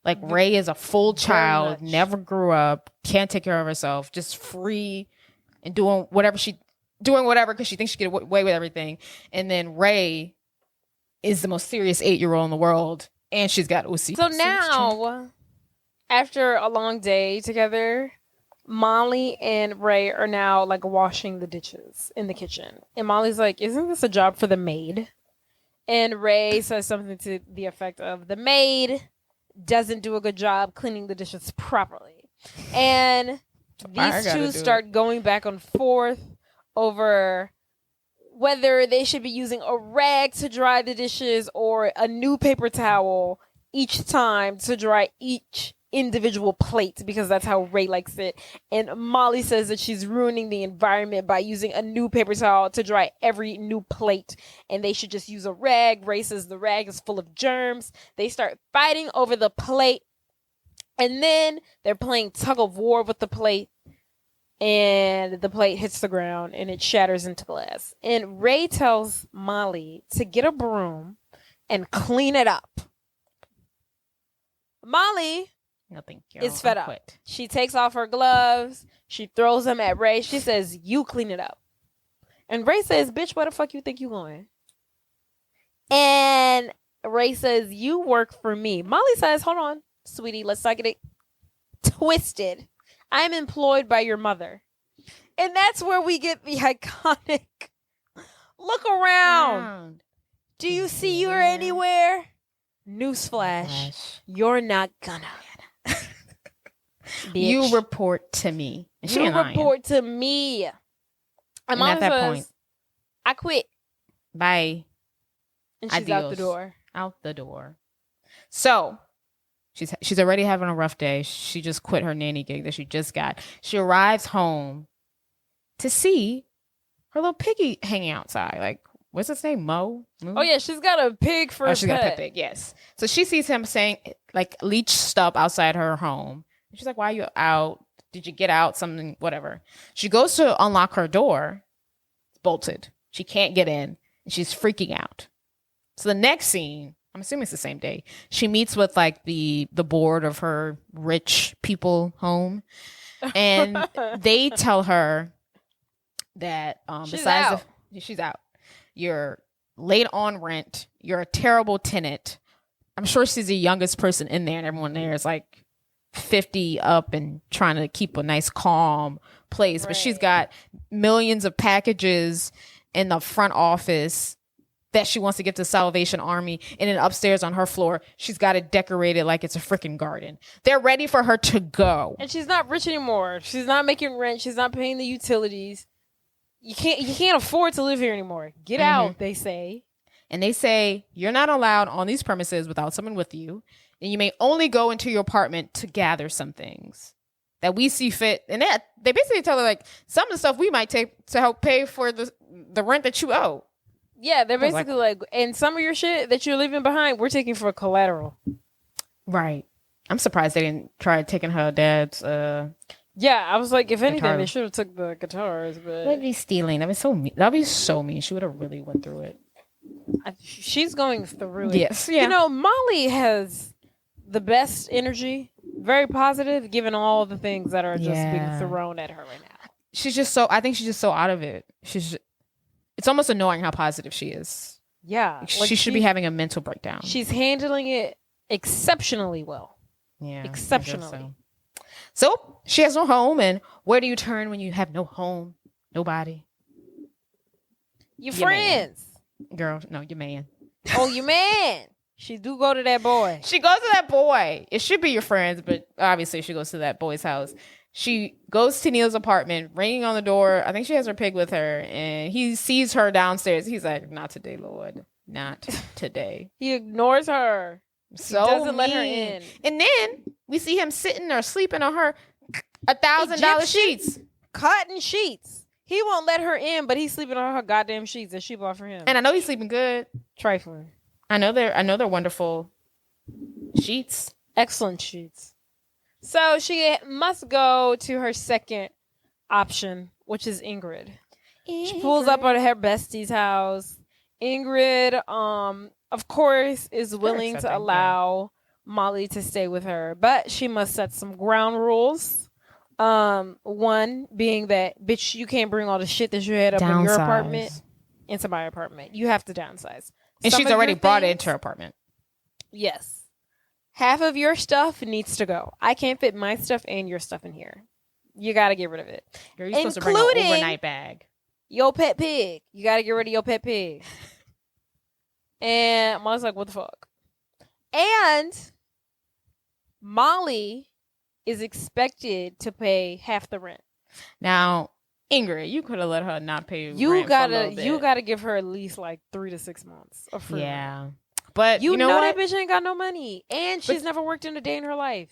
Like Ray is a full child, never grew up, can't take care of herself, just free and doing whatever because she thinks she can get away with everything. And then Ray is the most serious 8-year-old in the world, and she's got OCD. So now, after a long day together, Molly and Ray are now like washing the dishes in the kitchen. And Molly's like, isn't this a job for the maid? And Ray says something to the effect of, the maid doesn't do a good job cleaning the dishes properly. And these two start going back and forth over whether they should be using a rag to dry the dishes or a new paper towel each time to dry each individual plate, because that's how Ray likes it. And Molly says that she's ruining the environment by using a new paper towel to dry every new plate, and they should just use a rag. Ray says the rag is full of germs. They start fighting over the plate, and then they're playing tug of war with the plate, and the plate hits the ground and it shatters into glass. And Ray tells Molly to get a broom and clean it up. Molly no, thank you. is fed up. She takes off her gloves. She throws them at Ray. She says, you clean it up. And Ray says, bitch, where the fuck you think you going? And Ray says, you work for me. Molly says, hold on, sweetie, let's not get it twisted. I'm employed by your mother. And that's where we get the iconic look around. Do you see her anywhere? Newsflash. You're not gonna. You report to me. You report to me. And at that point, I quit. Bye. And she's out the door. Out the door. So she's already having a rough day. She just quit her nanny gig that she just got. She arrives home to see her little piggy hanging outside. Like, what's his name? Mo? Oh, yeah. She's got a pig for a pet. She's got a pet pig, yes. So she sees him saying, like, leech stuff outside her home. And she's like, why are you out? Did you get out? Something, whatever. She goes to unlock her door, bolted. She can't get in. And she's freaking out. So the next scene, I'm assuming it's the same day, she meets with like the board of her rich people home. And they tell her that she's out. You're late on rent. You're a terrible tenant. I'm sure she's the youngest person in there, and everyone there is like 50 up and trying to keep a nice, calm place. Right. But she's got millions of packages in the front office that she wants to give to Salvation Army. And then upstairs on her floor, she's got it decorated like it's a freaking garden. They're ready for her to go. And she's not rich anymore. She's not making rent. She's not paying the utilities. You can't afford to live here anymore. Get out, they say. And they say, you're not allowed on these premises without someone with you. And you may only go into your apartment to gather some things that we see fit. And they basically tell her, like, some of the stuff we might take to help pay for the rent that you owe. Yeah, they're basically like, and some of your shit that you're leaving behind, we're taking for collateral. Right. I'm surprised they didn't try taking her dad's yeah, I was like, if anything, guitar. They should have took the guitars, but that'd be stealing. That'd be so mean. That'd be so mean. She would have really went through it. She's going through it. Yes. Yeah. You know, Molly has the best energy, very positive, given all the things that are just being thrown at her right now. I think she's just so out of it. It's almost annoying how positive she is. Yeah. Like she should be having a mental breakdown. She's handling it exceptionally well. Yeah. Exceptionally. So she has no home, and where do you turn when you have no home? Nobody. Your friends. Man. Girl, no, your man. Oh, your man. She do go to that boy. She goes to that boy. It should be your friends, but obviously she goes to that boy's house. She goes to Neil's apartment, ringing on the door. I think she has her pig with her, and he sees her downstairs. He's like, not today, Lord. Not today. He ignores her. So he doesn't let her in. And then we see him sitting or sleeping on her $1,000 sheets. Cotton sheets. He won't let her in, but he's sleeping on her goddamn sheets that she bought for him. And I know he's sleeping good. Trifling. I know they're wonderful sheets. Excellent sheets. So she must go to her second option, which is Ingrid. She pulls up at her bestie's house. Ingrid, of course, is willing to allow Molly to stay with her, but she must set some ground rules. One being that, bitch, you can't bring all the shit that you had up in your apartment into my apartment. You have to downsize. And she's already brought it into her apartment. Yes. Half of your stuff needs to go. I can't fit my stuff and your stuff in here. You got to get rid of it. You're supposed to bring an overnight bag. Your pet pig. You got to get rid of your pet pig. And Molly's like, what the fuck? And Molly is expected to pay half the rent. Now, Ingrid, you could have let her not pay rent you gotta give her at least like 3 to 6 months of free rent. But you know that bitch ain't got no money, and she's never worked in a day in her life.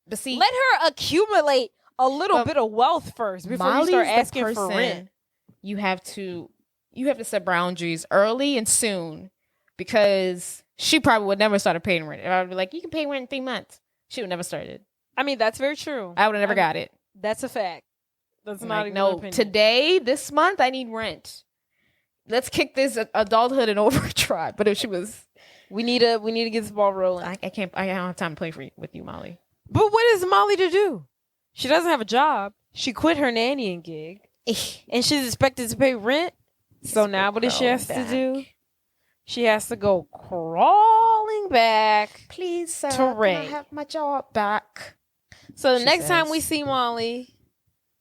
But see, let her accumulate a little bit of wealth first before you start asking for rent. You have to set boundaries early and soon, because she probably would never started paying rent. I would be like, you can pay rent in 3 months. She would never started. I mean, that's very true. I would have never got it. That's a fact. That's not even no. Today, this month, I need rent. Let's kick this adulthood in overdrive. But if she was, we need to get this ball rolling. I can't. I don't have time to play with you, Molly. But what is Molly to do? She doesn't have a job. She quit her nannying gig, and she's expected to pay rent. So now, what does she have to do? She has to go crawling back. Please, sir, to Ray. Can I have my job back? So the next time we see Molly,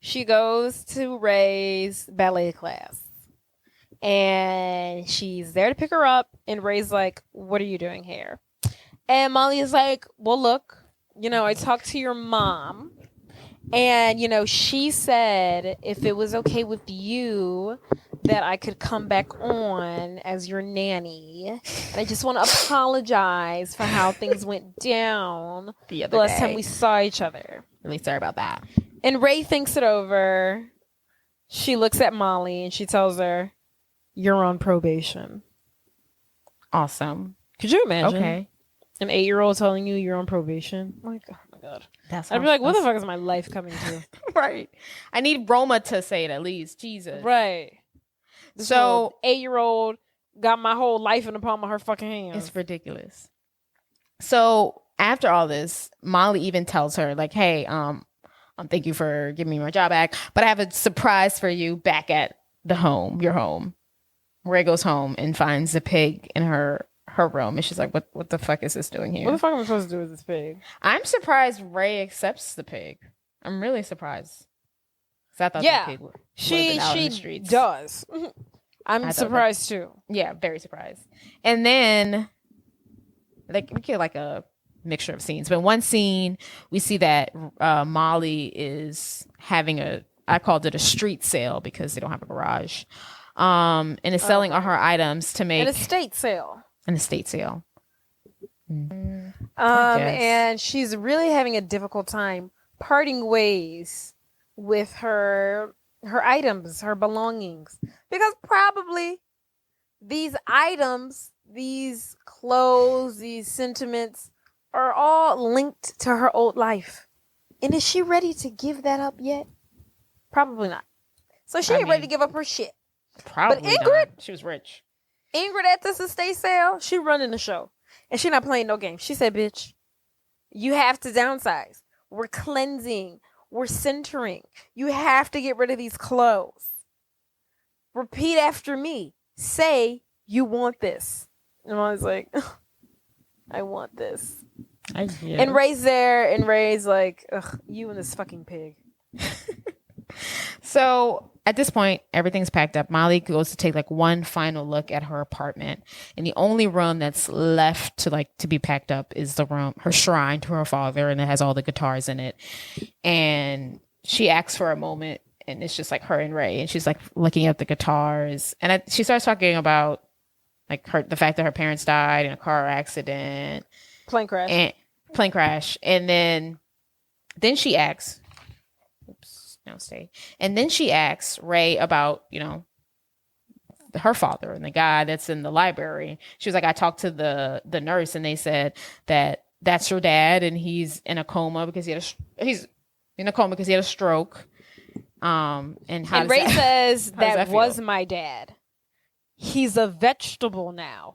she goes to Ray's ballet class. And she's there to pick her up. And Ray's like, what are you doing here? And Molly is like, well, look, I talked to your mom. And, she said if it was okay with you that I could come back on as your nanny. And I just want to apologize for how things went down the last time we saw each other. Really sorry about that. And Ray thinks it over. She looks at Molly and she tells her, you're on probation. Awesome. Could you imagine? Okay. An 8-year-old telling you you're on probation? Like, oh my God. I'd be like, what the fuck is my life coming to? Right. I need Roma to say it at least. Jesus. Right. This 8-year-old got my whole life in the palm of her fucking hands. It's ridiculous. So after all this, Molly even tells her, like, hey, thank you for giving me my job back, but I have a surprise for you back at the home, your home. Ray goes home and finds the pig in her room, and she's like, what the fuck is this doing here? What the fuck am I supposed to do with this pig? I'm surprised Ray accepts the pig. I'm really surprised. I thought the pig would have been out in the streets. Does. I'm surprised too. Yeah, very surprised. And then, like, we get like a mixture of scenes, but one scene we see that Molly is having I called it a street sale because they don't have a garage, and is selling all her items to make an estate sale. And she's really having a difficult time parting ways with her items, her belongings, because probably these items, these clothes, these sentiments are all linked to her old life. And is she ready to give that up yet? Probably not. So she ain't ready to give up her shit. Probably but Ingrid, not. She was rich. Ingrid at this estate sale, she running the show. And she not playing no games. She said, bitch, you have to downsize. We're cleansing. We're centering. You have to get rid of these clothes. Repeat after me. Say you want this. And I was like, I want this. And Ray's there, and Ray's like, ugh, you and this fucking pig. So at this point, everything's packed up. Molly goes to take like one final look at her apartment, and the only room that's left to be packed up is the room, her shrine to her father, and it has all the guitars in it. And she asks for a moment, and it's just like her and Ray, and she's like looking at the guitars, and she starts talking about like the fact that her parents died in a car accident, plane crash, and then she asks. And then she asks Ray about, her father and the guy that's in the library. She was like, I talked to the nurse, and they said that that's your dad, and he's in a coma because he had a stroke. And Ray says that was my dad. He's a vegetable now.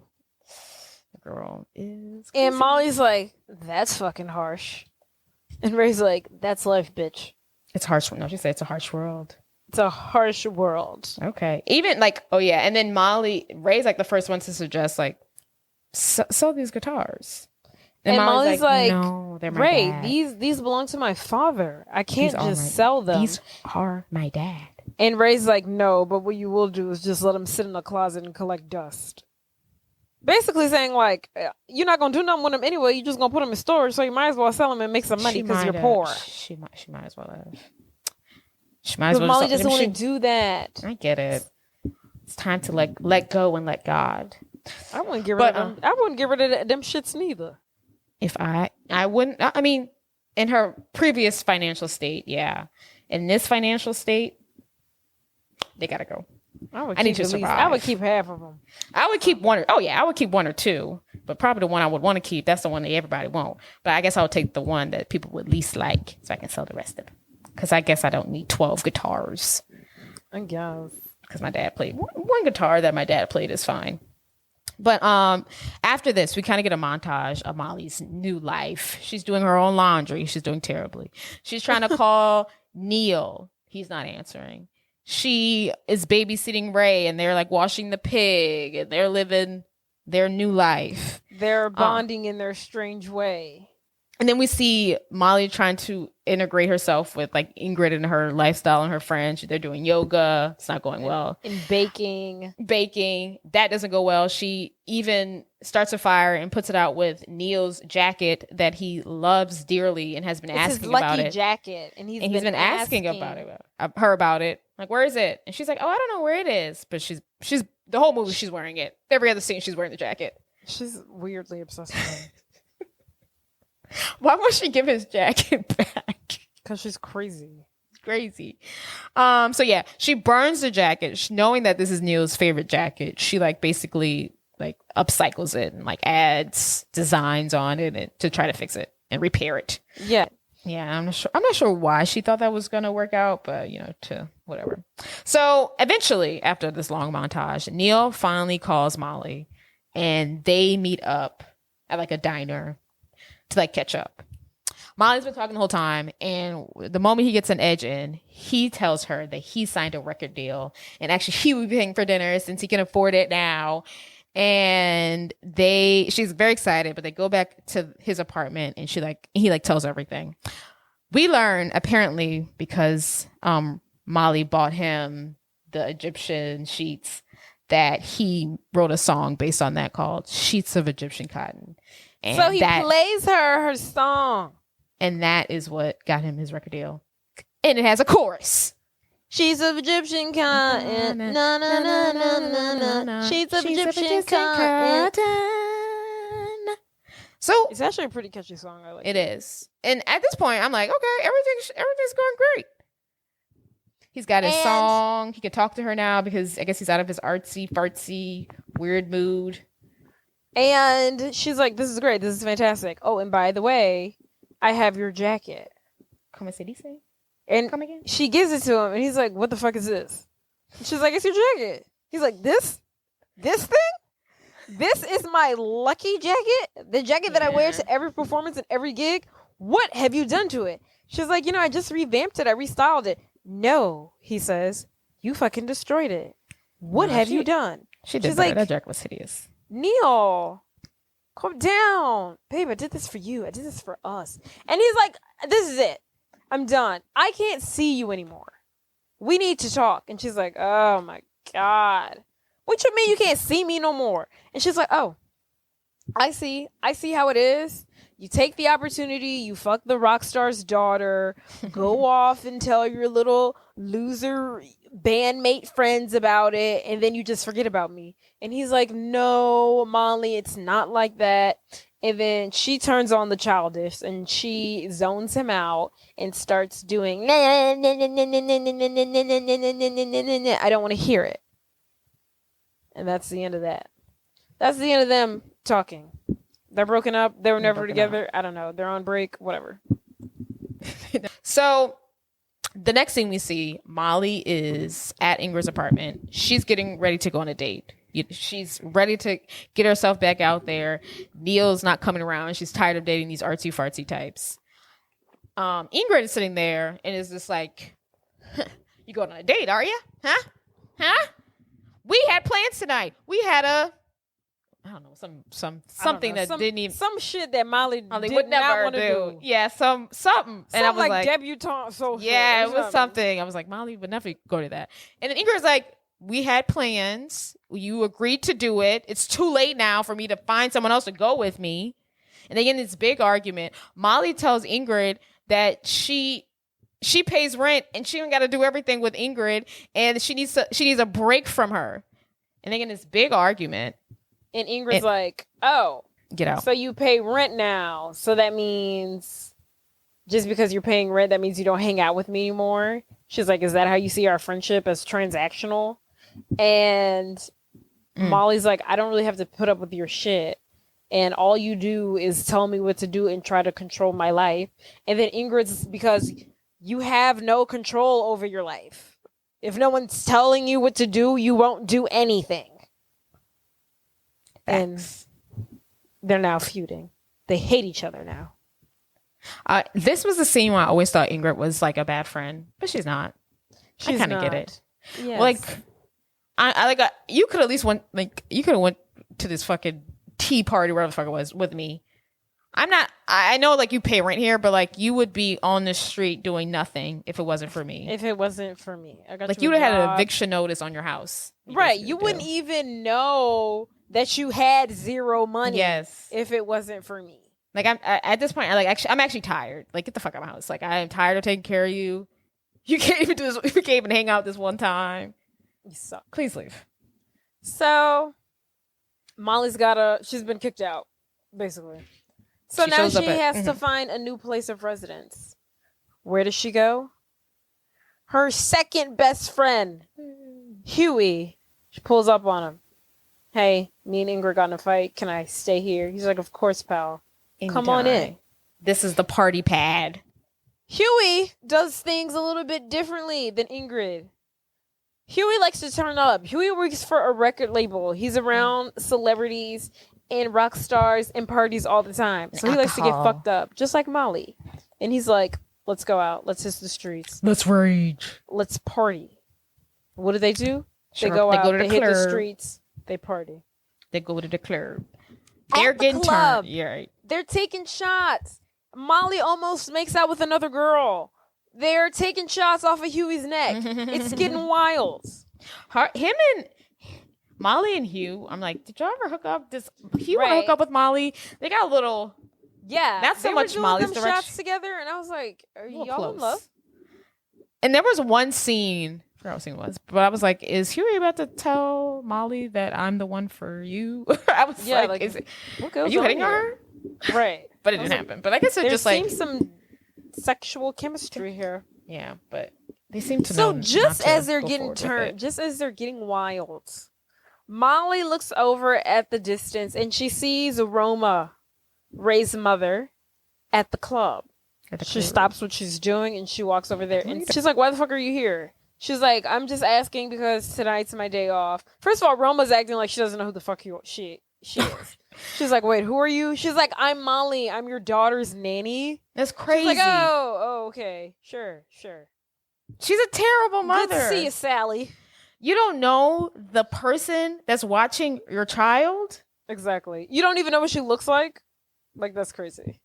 The girl is crazy. And Molly's like, that's fucking harsh. And Ray's like, that's life, bitch. It's harsh. No, she said it's a harsh world. It's a harsh world. Okay. Even like, oh yeah. And then Ray's like the first one to suggest like, sell these guitars. And Molly's like, no, they're my Ray, dad. these belong to my father. I can't just sell them. These are my dad. And Ray's like, no, but what you will do is just let them sit in a closet and collect dust. Basically saying like, you're not going to do nothing with them anyway. You're just going to put them in storage, so you might as well sell them and make some money because you're poor. She might as well have. She might as well. Molly doesn't want to do that. I get it. It's time to let go and let God. I wouldn't get rid of them. I wouldn't get rid of them shits neither. If I wouldn't. I mean, in her previous financial state, yeah. In this financial state, they gotta go. I need to survive. I would keep half of them. I would keep one. I would keep one or two, but probably the one I would want to keep. That's the one that everybody won't. But I guess I would take the one that people would least like, so I can sell the rest of them. Because I guess I don't need 12 guitars. I guess. Because my dad played one guitar that my dad played is fine. But after this, we kind of get a montage of Molly's new life. She's doing her own laundry. She's doing terribly. She's trying to call Neil. He's not answering. She is babysitting Ray, and they're like washing the pig, and they're living their new life. They're bonding in their strange way. And then we see Molly trying to integrate herself with like Ingrid and her lifestyle and her friends. They're doing yoga. It's not going well. And baking. That doesn't go well. She even starts a fire and puts it out with Neil's jacket that he loves dearly and has been asking about it. His lucky jacket. And he's been asking about it. Like, where is it? And she's like, oh, I don't know where it is. But she's the whole movie, she's wearing it. Every other scene, she's wearing the jacket. She's weirdly obsessed with him. Why won't she give his jacket back? Because she's crazy. So yeah, she burns the jacket, knowing that this is Neil's favorite jacket. She like basically like upcycles it and like adds designs on it to try to fix it and repair it. Yeah. Yeah, I'm not sure why she thought that was gonna work out, but to whatever. So eventually, after this long montage, Neil finally calls Molly, and they meet up at like a diner to like catch up. Molly's been talking the whole time, and the moment he gets an edge in, he tells her that he signed a record deal, and actually he will be paying for dinner since he can afford it now. And she's very excited, but they go back to his apartment, and he tells everything. We learn apparently because Molly bought him the Egyptian sheets that he wrote a song based on that called "Sheets of Egyptian Cotton." And so he plays her song, and that is what got him his record deal. And it has a chorus. Sheets of Egyptian cotton, na na na na na na na. Sheets of Egyptian cotton. So it's actually a pretty catchy song. I like it. It is, and at this point, I'm like, okay, everything's going great. He's got his song. He can talk to her now because I guess he's out of his artsy fartsy weird mood. And she's like, "This is great. This is fantastic. Oh, and by the way, I have your jacket." Como se dice? And she gives it to him, and he's like, "What the fuck is this?" And she's like, "It's your jacket." He's like, This thing? This is my lucky jacket? The jacket that I wear to every performance and every gig? What have you done to it?" She's like, "I just revamped it. I restyled it." "No," he says, "you fucking destroyed it. What have you done?" She's like, that jacket was hideous. "Neil, calm down. Babe, I did this for you. I did this for us." And he's like, "This is it. I'm done. I can't see you anymore. We need to talk." And she's like, "Oh my God. What you mean you can't see me no more?" And she's like, "Oh, I see how it is. You take the opportunity, you fuck the rock star's daughter, go off and tell your little loser bandmate friends about it, and then you just forget about me." And he's like, "No, Molly, it's not like that." And then she turns on the childish and she zones him out and starts doing, I don't want to hear it. And that's the end of that. That's the end of them talking. They're broken up. They were never together. I don't know. They're on break. Whatever. So the next thing we see, Molly is at Ingrid's apartment. She's getting ready to go on a date. She's ready to get herself back out there. Neil's not coming around. She's tired of dating these artsy fartsy types. Ingrid is sitting there and is just like, "You going on a date, are you? Huh? We had plans tonight. We had I don't know, something that didn't even some shit that Molly would never want to do. Yeah, something. And I was like debutante social. Yeah, it was something. I was like, Molly would never go to that. And then Ingrid's like, "We had plans. You agreed to do it. It's too late now for me to find someone else to go with me." And they get in this big argument. Molly tells Ingrid that she pays rent and she don't got to do everything with Ingrid, and she needs a break from her. And they get in this big argument. And Ingrid's like, "Oh, get out. So you pay rent now. So that means just because you're paying rent, that means you don't hang out with me anymore." She's like, "Is that how you see our friendship, as transactional?" And Molly's like, "I don't really have to put up with your shit. And all you do is tell me what to do and try to control my life." And then Ingrid's, because you have no control over your life. If no one's telling you what to do, you won't do anything. Facts. And they're now feuding. They hate each other now. This was the scene where I always thought Ingrid was like a bad friend, but she's not. I kind of get it. Yes. Like, you could at least went to this fucking tea party, whatever the fuck it was, with me. I know, like, you pay rent here, but like, you would be on the street doing nothing if it wasn't for me. If it wasn't for me, you would have had an eviction notice on your house. Right, you wouldn't even know that you had zero money. Yes, if it wasn't for me. Like, at this point, I'm actually tired. Like, get the fuck out of my house. Like, I am tired of taking care of you. You can't even do this. We can't even hang out this one time. You suck. Please leave. So, Molly's she's been kicked out, basically. So now she has to find a new place of residence. Where does she go? Her second best friend, Huey. She pulls up on him. "Hey, me and Ingrid got in a fight. Can I stay here?" He's like, "Of course, pal. Come on in." This is the party pad. Huey does things a little bit differently than Ingrid. Huey likes to turn up. Huey works for a record label. He's around celebrities and rock stars and parties all the time. So he likes to get fucked up, just like Molly. And he's like, let's go out. Let's hit the streets. Let's rage. Let's party. What do? Sure. They go out, to the they hit the streets, they party. They go to the club. They're getting turned. Yeah, right. They're taking shots. Molly almost makes out with another girl. They're taking shots off of Huey's neck. It's getting wild. Him and Molly and Hugh, I'm like, did y'all ever hook up? Does Hugh want to hook up with Molly? They got a little... Yeah. Not so much Molly's direction. Shots together, and I was like, are y'all in love? And there was one scene... I forgot what scene it was, but I was like, is Huey about to tell Molly that I'm the one for you? I was like are you hitting on her? Right. But it didn't happen. But I guess it just like... There seems some sexual chemistry here. Yeah, but they seem to know. So just as they're getting turned, just as they're getting wild, Molly looks over at the distance and she sees Roma, Ray's mother, at the club. She stops what she's doing and she walks over there and she's like, why the fuck are you here? She's like, I'm just asking because tonight's my day off. First of all, Roma's acting like she doesn't know who the fuck she is. She's like, wait, who are you? She's like, I'm Molly. I'm your daughter's nanny. That's crazy. She's like, oh, okay. Sure. She's a terrible mother. Good to see you, Sally. You don't know the person that's watching your child? Exactly. You don't even know what she looks like? Like, that's crazy.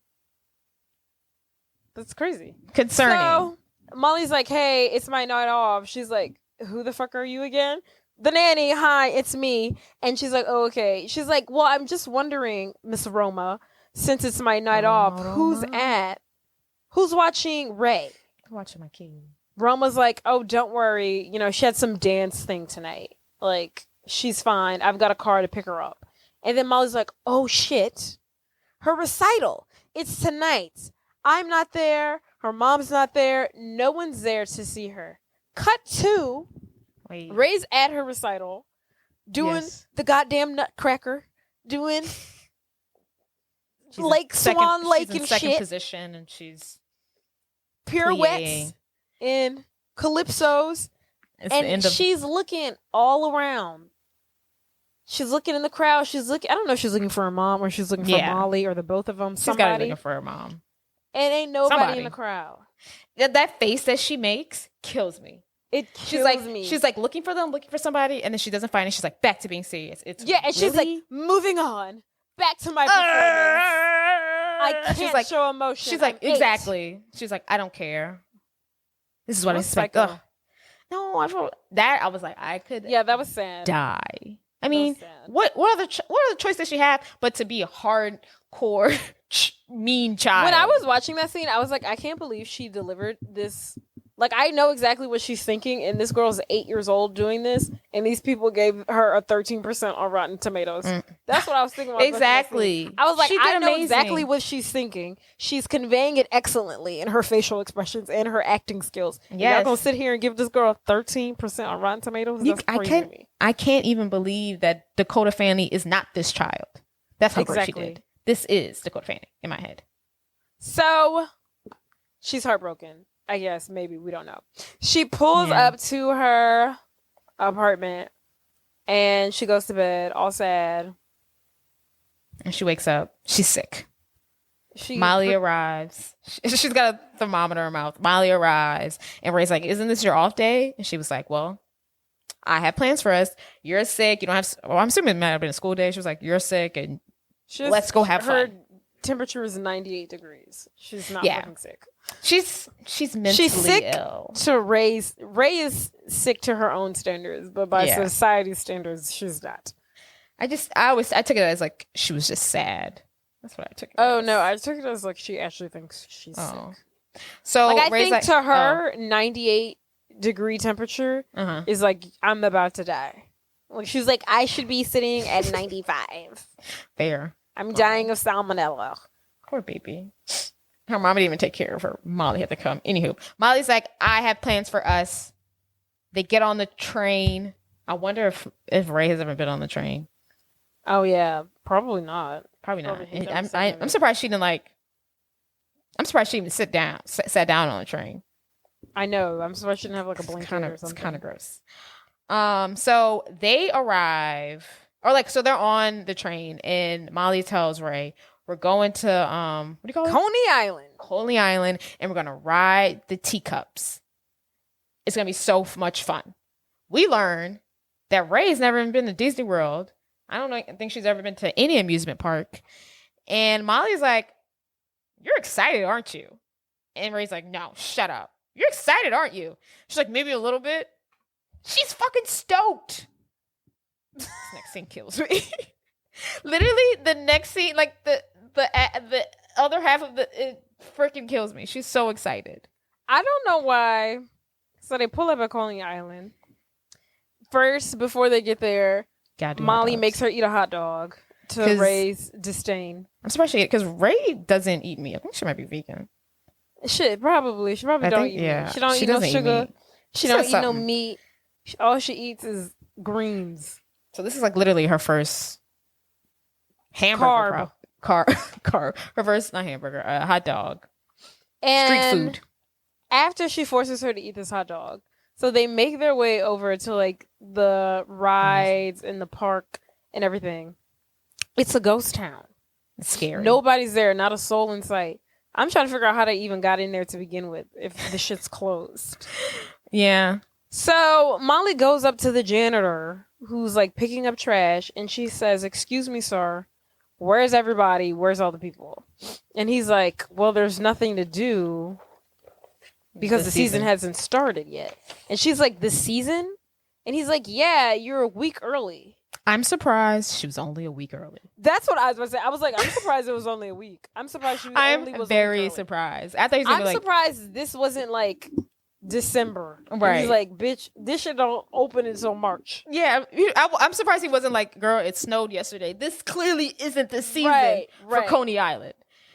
That's crazy. Concerning. So, Molly's like, hey, it's my night off. She's like, who the fuck are you again? The nanny, hi, it's me. And she's like, oh, okay. She's like, well, I'm just wondering, Miss Roma, since it's my night off, who's watching Ray? I'm watching my king. Roma's like, oh, don't worry. You know, she had some dance thing tonight. Like, she's fine. I've got a car to pick her up. And then Molly's like, oh, shit. Her recital. It's tonight. I'm not there. Her mom's not there. No one's there to see her. Cut to... Wait. Ray's at her recital, doing the goddamn nutcracker, doing Swan Lake and shit. Second position, and she's pirouettes and calypsos, and she's looking all around. She's looking in the crowd. She's looking. I don't know if she's looking for her mom or she's looking for Molly or the both of them. She's got to be looking for her mom. And ain't nobody in the crowd. That face that she makes kills me. It kills me. She's like looking for them, looking for somebody, and then she doesn't find it. She's like back to being serious. And she's like moving on, back to my performance. I can't show emotion. She's like exactly. She's like I don't care. This is what I expect. No, I felt that. I was like I could. Yeah, that was sad. Die. I mean, what other choice does she have but to be a hardcore mean child? When I was watching that scene, I was like, I can't believe she delivered this. Like, I know exactly what she's thinking, and this girl's 8 years old doing this, and these people gave her a 13% on Rotten Tomatoes. That's what I was thinking about. Exactly. I was like, I know exactly what she's thinking. She's conveying it excellently in her facial expressions and her acting skills. Yes. You're not going to sit here and give this girl 13% on Rotten Tomatoes? That's crazy to me. I can't even believe that Dakota Fanning is not this child. That's how great she did. This is Dakota Fanning in my head. So, she's heartbroken. I guess, maybe, we don't know. She pulls up to her apartment and she goes to bed all sad. And she wakes up. She's sick. Molly arrives. She's got a thermometer in her mouth. Molly arrives and Ray's like, isn't this your off day? And she was like, well, I have plans for us. You're sick. You don't have, I'm assuming it might have been a school day. She was like, you're sick and let's go have fun. Her temperature is 98 degrees. She's not fucking sick. She's mentally sick ill. Ray is sick to her own standards, but by society's standards, she's not. I took it as like she was just sad. That's what I took it as. Oh no, I took it as like she actually thinks she's sick. So like, I think to her 98 degree temperature is like I'm about to die. Like she's like I should be sitting at 95. Fair. I'm dying of salmonella. Poor baby. Her mom didn't even take care of her. Molly had to come. Anywho, Molly's like, I have plans for us. They get on the train. I wonder if Ray has ever been on the train. Oh yeah, probably not. Probably not. I'm surprised she didn't like. I'm surprised she even sat down on the train. I know. I'm surprised she didn't have like a blanket or something. It's kind of gross. So they arrive, or like, so they're on the train, and Molly tells Ray, we're going to, what do you call it? Coney Island, and we're going to ride the teacups. It's going to be so much fun. We learn that Ray's never even been to Disney World. I think she's ever been to any amusement park. And Molly's like, you're excited, aren't you? And Ray's like, no, shut up. You're excited, aren't you? She's like, maybe a little bit. She's fucking stoked. This next scene kills me. Literally, the next scene, like the other half of it freaking kills me. She's so excited. I don't know why. So they pull up at Coney Island. First, before they get there, Molly makes her eat a hot dog to Ray's disdain. I'm surprised because Ray doesn't eat meat. I think she might be vegan. She probably don't eat meat. She don't eat no sugar. She don't eat no meat. All she eats is greens. So this is like literally her first hamburger. Carb. Her first, not hamburger, hot dog. And street food. After she forces her to eat this hot dog, so they make their way over to like the rides and the park and everything. It's a ghost town. It's scary. Nobody's there, not a soul in sight. I'm trying to figure out how they even got in there to begin with, if the shit's closed. Yeah. So Molly goes up to the janitor who's like picking up trash, and she says, "Excuse me, sir, where's everybody? Where's all the people?" And he's like, "Well, there's nothing to do because the season hasn't started yet." And she's like, "The season?" And he's like, "Yeah, you're a week early." I'm surprised she was only a week early. That's what I was about to say. I was like, I'm surprised it was only a week. I'm surprised she only was very surprised. I thought I'm surprised this wasn't like December. Right. And he's like, bitch, this shit don't open until March. Yeah, I'm surprised he wasn't like, girl, it snowed yesterday. This clearly isn't the season for Coney Island.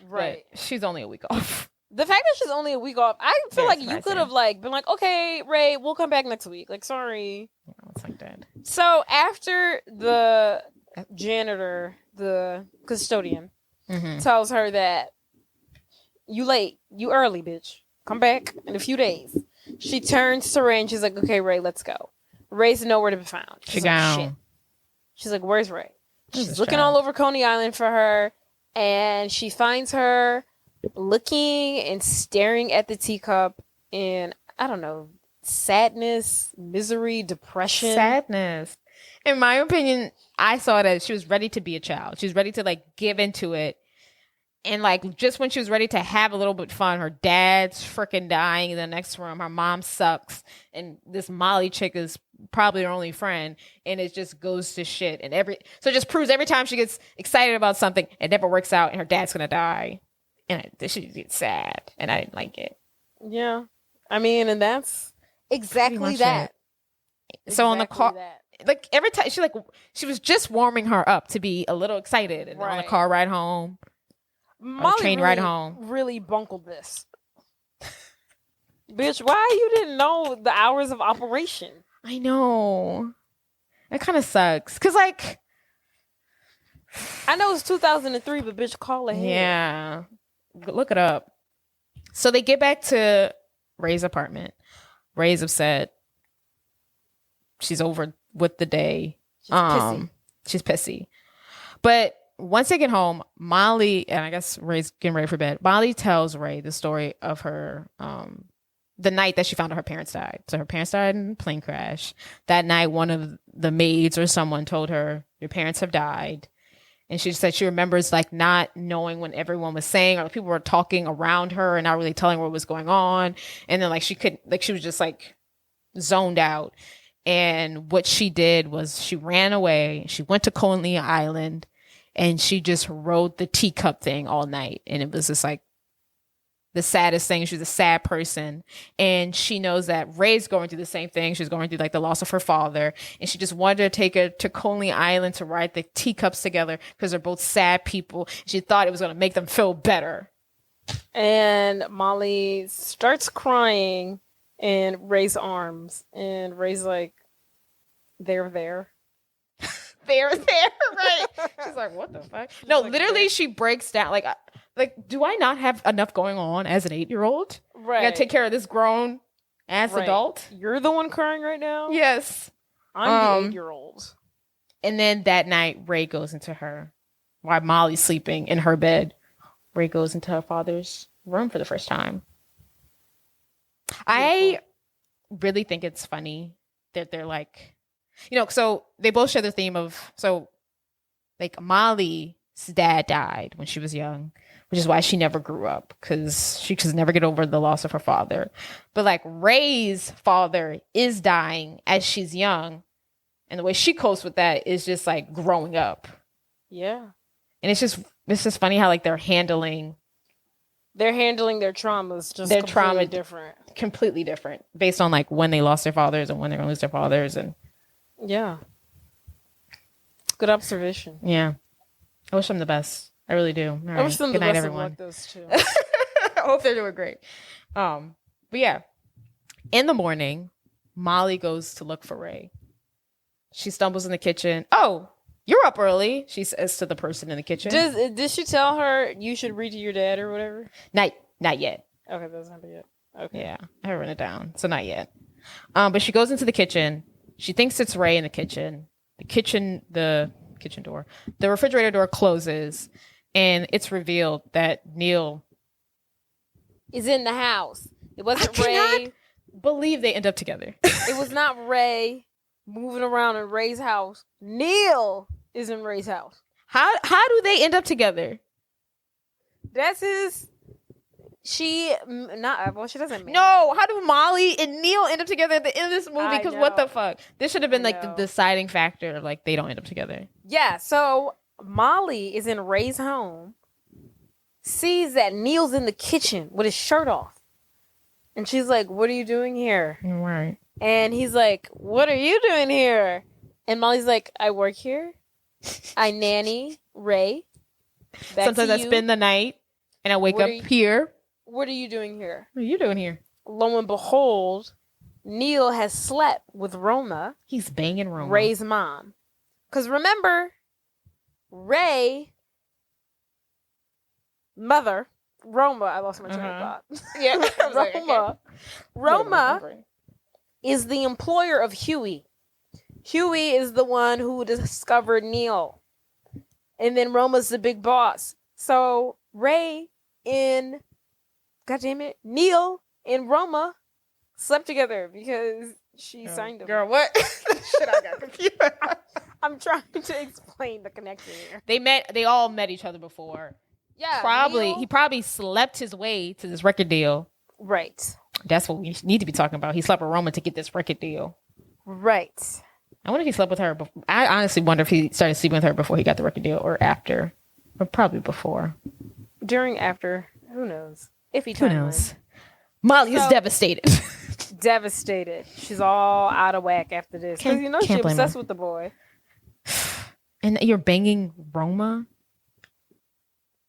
Right. But she's only a week off. The fact that she's only a week off, I feel like you could have like been like, okay, Ray, we'll come back next week. Like, sorry. No, it's like that. So after the janitor, the custodian, tells her that you late, you early, bitch. Come back in a few days. She turns to Ray and she's like, okay, Ray, let's go. Ray's nowhere to be found. She's like, shit. She's like, where's Ray? She's looking all over Coney Island for her, and she finds her looking and staring at the teacup in, I don't know, sadness, misery, depression. Sadness. In my opinion, I saw that she was ready to be a child. She was ready to like give into it. And like just when she was ready to have a little bit of fun, her dad's freaking dying in the next room. Her mom sucks. And this Molly chick is probably her only friend. And it just goes to shit. And so it just proves every time she gets excited about something, it never works out and her dad's going to die. And she gets sad. And I didn't like it. Yeah. I mean, and that's exactly that. So on the car, like every time she was just warming her up to be a little excited. And on the car ride home. Molly train ride home. Really bunkled this. Bitch, why you didn't know the hours of operation? I know. It kind of sucks. Because, like... I know it's 2003, but bitch, call ahead. Yeah. Look it up. So they get back to Ray's apartment. Ray's upset. She's over with the day. She's pissy. But... once they get home, Molly, and I guess Ray's getting ready for bed, Molly tells Ray the story of her, the night that she found out her parents died. So her parents died in a plane crash. That night, one of the maids or someone told her, your parents have died. And she said she remembers like not knowing when everyone was saying, or people were talking around her and not really telling her what was going on. And then she was just like zoned out. And what she did was she ran away. She went to Coney Island. And she just rode the teacup thing all night. And it was just like the saddest thing. She was a sad person. And she knows that Ray's going through the same thing. She's going through like the loss of her father. And she just wanted to take her to Coney Island to ride the teacups together because they're both sad people. She thought it was going to make them feel better. And Molly starts crying in Ray's arms. And Ray's like, they're there. They're there, right? She's like, what the fuck? No, like, literally, she breaks down. Like, like, do I not have enough going on as an 8-year-old? Right. I gotta take care of this grown ass adult. You're the one crying right now? Yes. I'm the 8-year-old. And then that night, Ray goes into her, while Molly's sleeping in her bed. Ray goes into her father's room for the first time. Beautiful. I really think it's funny that they're like, so they both share the theme of, like, Molly's dad died when she was young, which is why she never grew up, because she could never get over the loss of her father. But like Ray's father is dying as she's young, and the way she copes with that is just like growing up. Yeah. And it's just funny how like they're handling their traumas, just their trauma completely different based on like when they lost their fathers and when they're gonna lose their fathers. And yeah, good observation. Yeah, I wish them the best. I really do. I wish them the best of luck, those two. I hope they're doing great. But yeah, in the morning, Molly goes to look for Ray. She stumbles in the kitchen. Oh, you're up early, she says to the person in the kitchen. Did she tell her you should read to your dad or whatever? Not yet. Okay, that's not yet. Okay. Yeah, I wrote it down, so not yet. But she goes into the kitchen. She thinks it's Ray in the kitchen. The kitchen door, the refrigerator door closes, and it's revealed that Neil is in the house. It wasn't I Ray. cannot believe they end up together. It was not Ray moving around in Ray's house. Neil is in Ray's house. How do they end up together? That's his. She doesn't. No, how do Molly and Neil end up together at the end of this movie? Because what the fuck? This should have been like the deciding factor. Like they don't end up together. Yeah. So Molly is in Ray's home, sees that Neil's in the kitchen with his shirt off, and she's like, "What are you doing here?" Right. And he's like, "What are you doing here?" And Molly's like, "I work here. I nanny Ray. Sometimes I spend the night and I wake up here. What are you doing here?" What are you doing here? Lo and behold, Neil has slept with Roma. He's banging Roma. Ray's mom. Because remember, Ray, mother, Roma, I lost my train of thought. Yeah. Roma is the employer of Huey. Huey is the one who discovered Neil. And then Roma's the big boss. So Ray and, Neil and Roma slept together because she signed him. Girl, what? Shit, I got confused. I'm trying to explain the connection here. They all met each other before. Yeah. He probably slept his way to this record deal. Right. That's what we need to be talking about. He slept with Roma to get this record deal. Right. I wonder if he slept with her. I honestly wonder if he started sleeping with her before he got the record deal or after. But probably before. During, after. Who knows? Who knows? Molly is devastated. Devastated. She's all out of whack after this. Because she's obsessed with the boy. And you're banging Roma?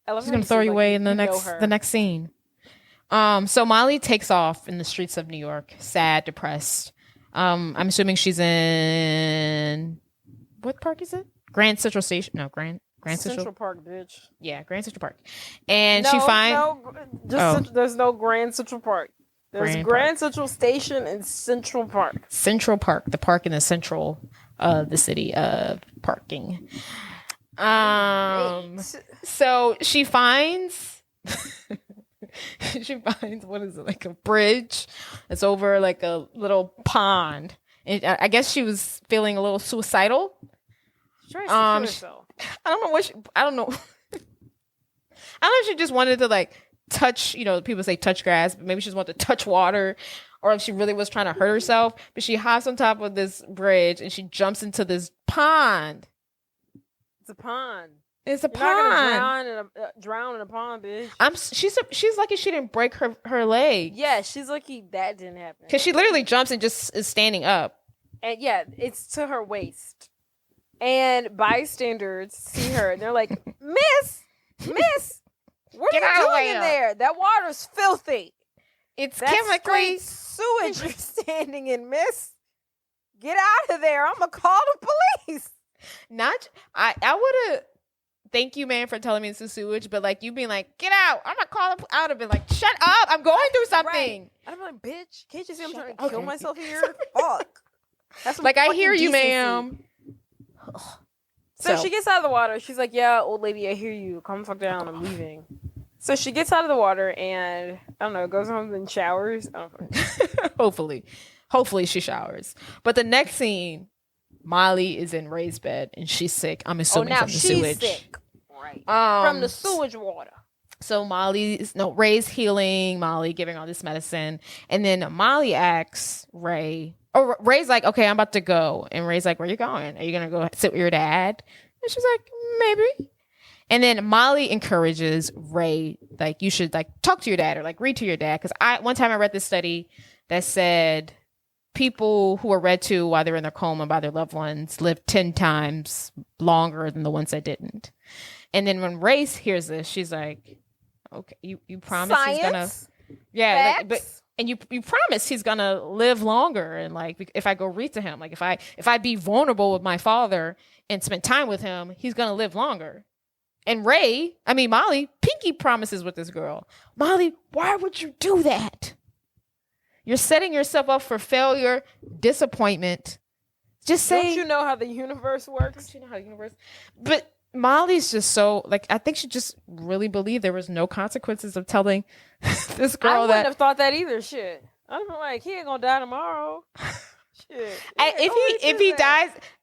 She's going to throw you away in the next scene. So Molly takes off in the streets of New York, sad, depressed. I'm assuming she's in, what park is it? Grand Central Station. No, Grand Central Park, bitch. Yeah, Grand Central Park. And she finds there's no Grand Central Park. There's Grand Central Station and Central Park. Central Park, the park in the central of the city of parking. So she finds what is it, like a bridge that's over like a little pond, and I guess she was feeling a little suicidal. I don't know if she just wanted to like touch, people say touch grass, but maybe she just wanted to touch water, or if she really was trying to hurt herself. But she hops on top of this bridge and she jumps into this pond. It's a pond. It's a You're pond. not gonna drown in a pond, bitch. She's lucky she didn't break her leg. Yeah, she's lucky that didn't happen. Because she literally jumps and just is standing up. And yeah, it's to her waist. And bystanders see her and they're like, Miss, what are you doing in there? That water's filthy. It's That's chemically sewage you're standing in, miss. Get out of there. I'm gonna call the police. I would have thank you, man, for telling me it's a sewage, but like you being like, get out. I'm not calling out of it. Like, shut up. I'm going through something. Right. I'm like, bitch, can't you see I'm trying to kill myself here? Fuck. That's like, I hear you, decency. ma'am. So she gets out of the water. She's like, yeah, old lady, I hear you. Calm the fuck down. I'm leaving. So she gets out of the water and, I don't know, goes home and showers. I don't know. Hopefully she showers. But the next scene, Molly is in Ray's bed and she's sick. I'm assuming from the sewage. Sick. Right. From the sewage water. So Ray's healing, Molly giving all this medicine. And then Molly asks Ray, Ray's like, okay, I'm about to go. And Ray's like, where you going? Are you going to go sit with your dad? And she's like, maybe. And then Molly encourages Ray, like, you should like talk to your dad or like read to your dad. Because one time I read this study that said people who were read to while they're in their coma by their loved ones live 10 times longer than the ones that didn't. And then when Ray hears this, she's like, okay, you promise he's gonna, yeah, like, but and you promise he's gonna live longer, and like if I go read to him, like if I be vulnerable with my father and spend time with him, he's gonna live longer. And Molly, pinky promises with this girl. Molly, why would you do that? You're setting yourself up for failure, disappointment. Just say, don't you know how the universe works? Don't you know how the universe? But Molly's just so, like, I think she just really believed there was no consequences of telling this girl I wouldn't have thought that either. Shit. I'd be like, he ain't gonna die tomorrow. Shit.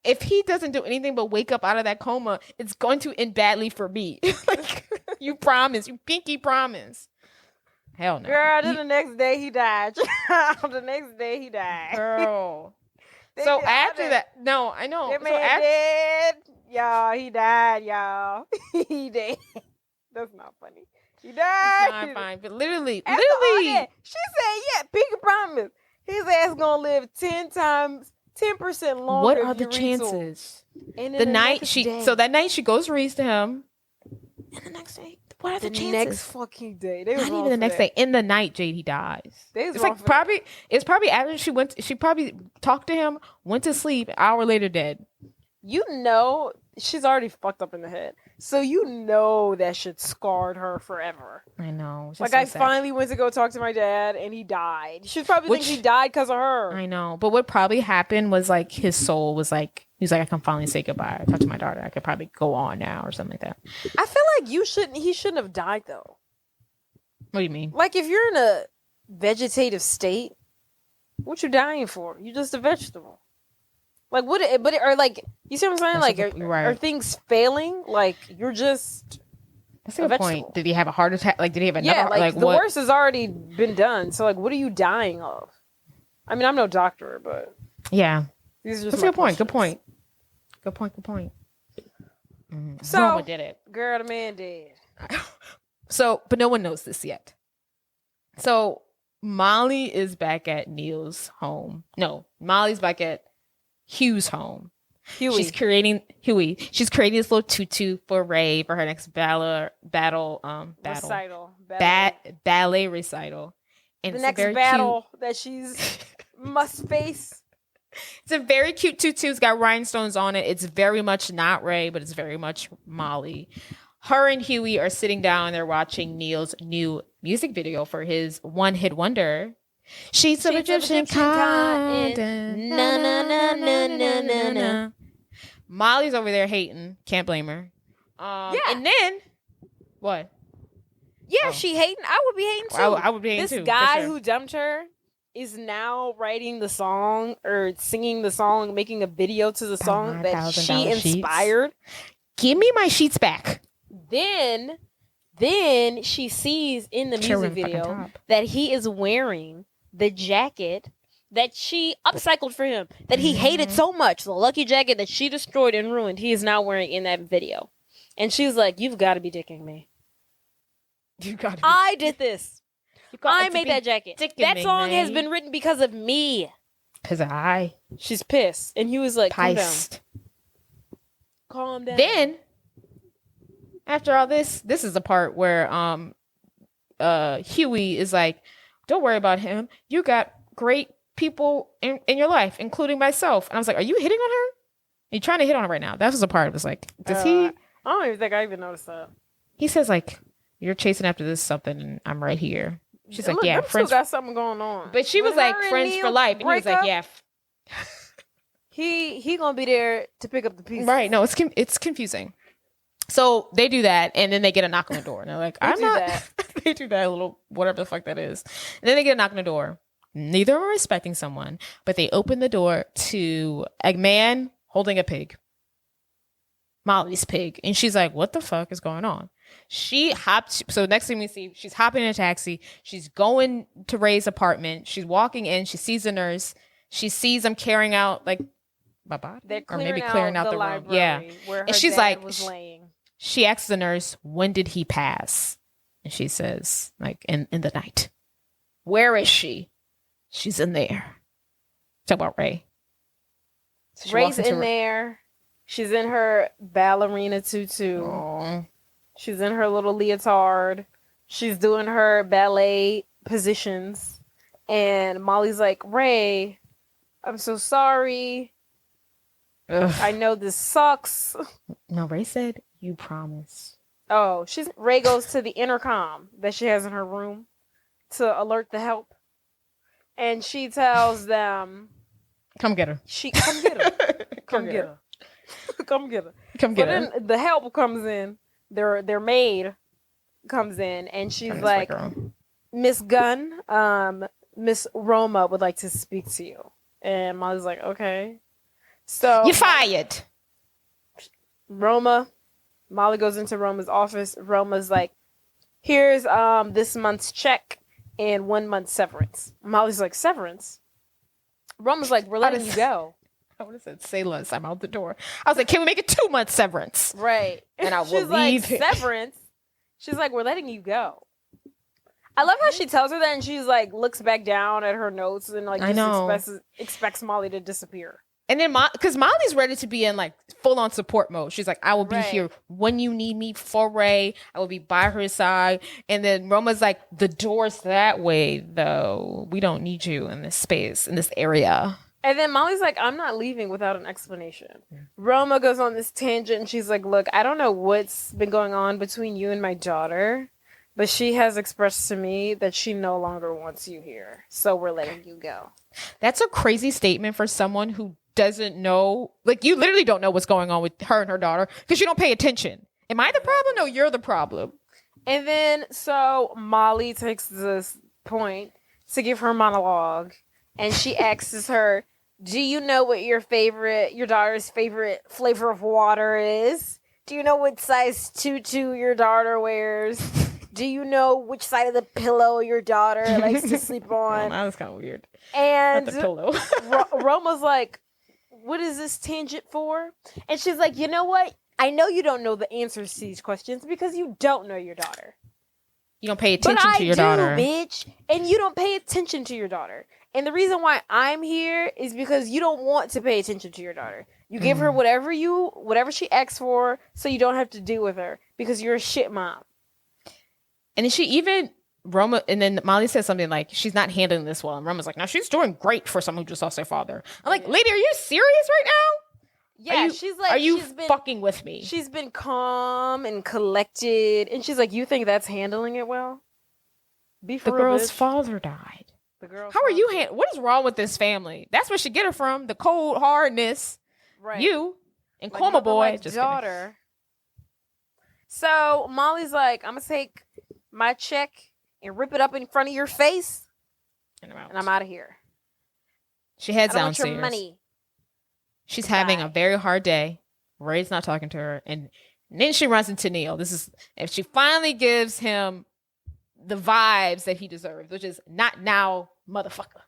If he doesn't do anything but wake up out of that coma, it's going to end badly for me. Like, you pinky promise. Hell no. Girl, then the next day he died. The next day he died. Girl. So after that, no, I know. That man dead. Y'all, he died, y'all. He dead. That's not funny. He died. It's not fine, but literally. She said, yeah, pinky promise. His ass gonna live 10% longer. What are the chances? The night that night she goes reads to him. And the next day, what are the chances? The next fucking day. Not even the next day. In the night, Jade, he dies. It's probably after she probably talked to him, went to sleep, an hour later dead. You know, she's already fucked up in the head. So you know that shit scarred her forever. I know. Like, I finally went to go talk to my dad, and he died. She's probably thinking he died because of her. I know. But what probably happened was, like, his soul was like, he's like, I can finally say goodbye. I talked to my daughter. I could probably go on now or something like that. I feel like he shouldn't have died, though. What do you mean? Like, if you're in a vegetative state, what you dying for? You're just a vegetable. Like, or like, you see what I'm saying? Are things failing? Like, you're just That's a good point. Did he have a heart attack? Like, did he have another? Yeah, like the worst has already been done. So, like, what are you dying of? I mean, I'm no doctor, but yeah, these are just that's a good point. Good point. Good point. So, no one did it. Girl, the man did. So, but no one knows this yet. So, Molly is back at Neil's home. No, Molly's back at Hugh's home. Huey. She's creating this little tutu for Ray for her next ballet recital. And the next battle that she's must face. It's a very cute tutu. It's got rhinestones on it. It's very much not Ray, but it's very much Molly. Her and Huey are sitting down. They're watching Neil's new music video for his one-hit wonder. Sheets of Egyptian cotton. Na, na, na, na, na, na, na. Molly's over there hating. Can't blame her. Yeah. And then, what? Yeah, she hating. I would be hating too. I would be hating too. This guy who dumped her is now writing the song or singing the song, making a video to the song that she inspired. Give me my sheets back. Then she sees in the music video that he is wearing the jacket that she upcycled for him, that he hated so much, the lucky jacket that she destroyed and ruined, he is now wearing in that video. And she's like, you've got to be dicking me. I did this. I made that jacket. That song has been written because of me. She's pissed. And he was like, calm down. Then, after all this is the part where Huey is like, don't worry about him. You got great people in your life, including myself. And I was like, are you hitting on her? Are you trying to hit on her right now? That was the part. I was like, does he? I don't even think I even noticed that. He says, like, you're chasing after this something, and I'm right here. She's like, Look, yeah, them friends. Still got something going on. But she was like, friends for life. And he was like, yeah. He gonna be there to pick up the pieces. Right. No, it's confusing. So they do that, and then they get a knock on the door. And they're like, I'm not. They do that little, whatever the fuck that is. And then they get a knock on the door. Neither are expecting someone, but they open the door to a man holding a pig. Molly's pig. And she's like, what the fuck is going on? She hopped. So next thing we see, she's hopping in a taxi. She's going to Ray's apartment. She's walking in. She sees the nurse. She sees them carrying out like my body, or maybe clearing out the room. Yeah. Where and she's like, was laying. She asks the nurse, when did he pass? And she says, like, in the night. Where is she? She's in there. Talk about Ray. So Ray's in there. She's in her ballerina tutu. Aww. She's in her little leotard. She's doing her ballet positions. And Molly's like, Ray, I'm so sorry. Ugh. I know this sucks. No, Ray said, you promise. Oh, Ray goes to the intercom that she has in her room to alert the help. And she tells them, come get her. Come get her. Come get her. Come get her. Come get her. Then the help comes in. Their maid comes in, and she's like, Miss Gunn, Miss Roma would like to speak to you. And Molly's like, okay. So you're fired. Molly goes into Roma's office. Roma's like, here's this month's check and 1 month severance. Molly's like, severance? Roma's like, we're letting you go. I would have said, say less. I'm out the door. I was like, can we make it 2 month severance? Right. And I will She's leave. Like, severance? She's like, we're letting you go. I love how she tells her that, and she's like, looks back down at her notes and like just expects Molly to disappear. And then, because Molly's ready to be in like full on support mode. She's like, I will be here when you need me for Ray. I will be by her side. And then Roma's like, the door's that way, though. We don't need you in this space, in this area. And then Molly's like, I'm not leaving without an explanation. Yeah. Roma goes on this tangent, and she's like, look, I don't know what's been going on between you and my daughter, but she has expressed to me that she no longer wants you here. So we're letting you go. That's a crazy statement for someone who doesn't know, like, you literally don't know what's going on with her and her daughter because you don't pay attention. Am I the problem? No, you're the problem. And then so Molly takes this point to give her monologue, and she asks her, do you know what your daughter's favorite flavor of water is? Do you know what size tutu your daughter wears? Do you know which side of the pillow your daughter likes to sleep on? Oh, that was kind of weird. And not the pillow. Roma's like, what is this tangent for? And she's like, you know what? I know you don't know the answers to these questions because you don't know your daughter. You don't pay attention to your daughter. Bitch. And you don't pay attention to your daughter. And the reason why I'm here is because you don't want to pay attention to your daughter. You give her whatever she asks for so you don't have to deal with her because you're a shit mom. And then and then Molly says something like, she's not handling this well. And Roma's like, no, she's doing great for someone who just lost their father. I'm like, lady, are you serious right now? Yeah, she's like, are you fucking with me? She's been calm and collected. And she's like, you think that's handling it well? The girl's father died. How are you what is wrong with this family? That's where she get her from. The cold hardness. Right. You and like Coma Boy. Just daughter. Kidding. So Molly's like, I'm going to take my check and rip it up in front of your face. And I'm out of here. She heads downstairs. I don't want your money. She's having a very hard day. Ray's not talking to her. And then she runs into Neil. If she finally gives him the vibes that he deserves, which is not now, motherfucker.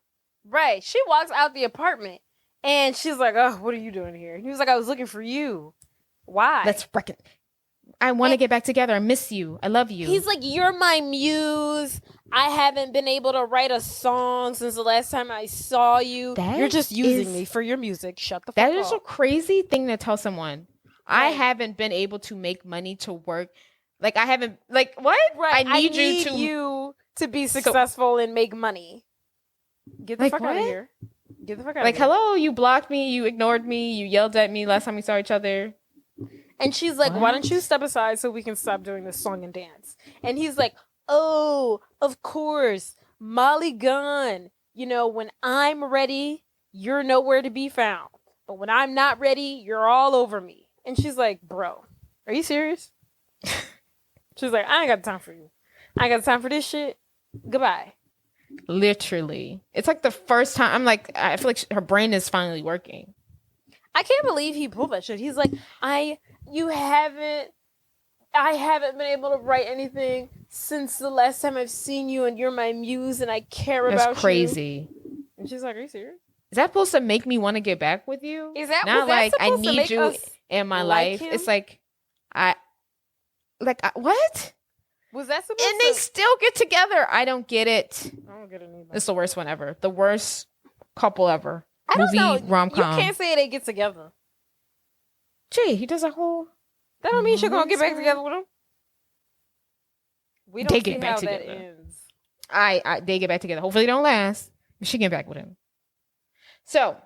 Right. She walks out the apartment and she's like, oh, what are you doing here? And he was like, I was looking for you. Why? Let's reckon. I want to get back together. I miss you. I love you. He's like, you're my muse. I haven't been able to write a song since the last time I saw you. You're just using me for your music. Shut the fuck up. That is a crazy thing to tell someone. Right. I haven't been able to make money to work. Like, I haven't, like, what? Right. I need you to be successful and make money. Get the fuck out of here. Get the fuck out of here. Like, hello, you blocked me. You ignored me. You yelled at me last time we saw each other. And she's like, why don't you step aside so we can stop doing this song and dance? And he's like, oh, of course, Molly Gunn. You know, when I'm ready, you're nowhere to be found. But when I'm not ready, you're all over me. And she's like, bro, are you serious? She's like, I ain't got time for you. I ain't got time for this shit. Goodbye. Literally. It's like the first time. I'm like, I feel like her brain is finally working. I can't believe he pulled that shit. He's like, I haven't been able to write anything since the last time I've seen you, and you're my muse, and I care about you. That's crazy. And she's like, are you serious? Is that supposed to make me want to get back with you? Is that not like I need you in my life? Him? It's like what? Was that supposed and they still get together? I don't get it. I don't get it either. It's the worst one ever. The worst couple ever. I don't know. Rom-com. You can't say they get together. Gee, he does a whole. That don't mean she's gonna get back together with him. We don't see how that ends. They get back together. Hopefully, they don't last. But she get back with him. So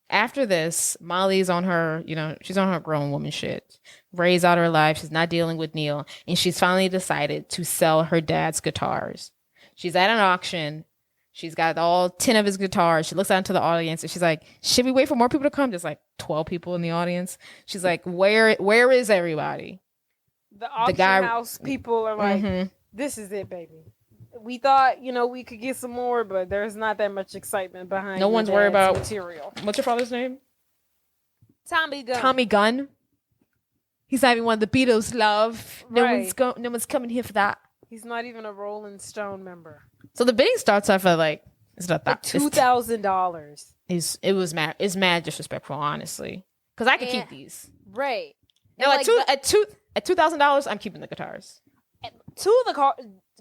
after this, Molly's on her. She's on her grown woman shit. Ray's out of her life. She's not dealing with Neil, and she's finally decided to sell her dad's guitars. She's at an auction. She's got all 10 of his guitars. She looks out into the audience and she's like, should we wait for more people to come? There's like 12 people in the audience. She's like, where is everybody? The auction house people are like, this is it, baby. We thought, we could get some more, but there's not that much excitement behind No one's worried about material. What's your father's name? Tommy Gunn. Tommy Gunn. He's not even one of the Beatles, love. Right. No one's coming here for that. He's not even a Rolling Stone member. So the bidding starts off at like it's not that $2,000. It's mad disrespectful, honestly. Because I could keep these. Right. No, at $2,000, I'm keeping the guitars. Two of the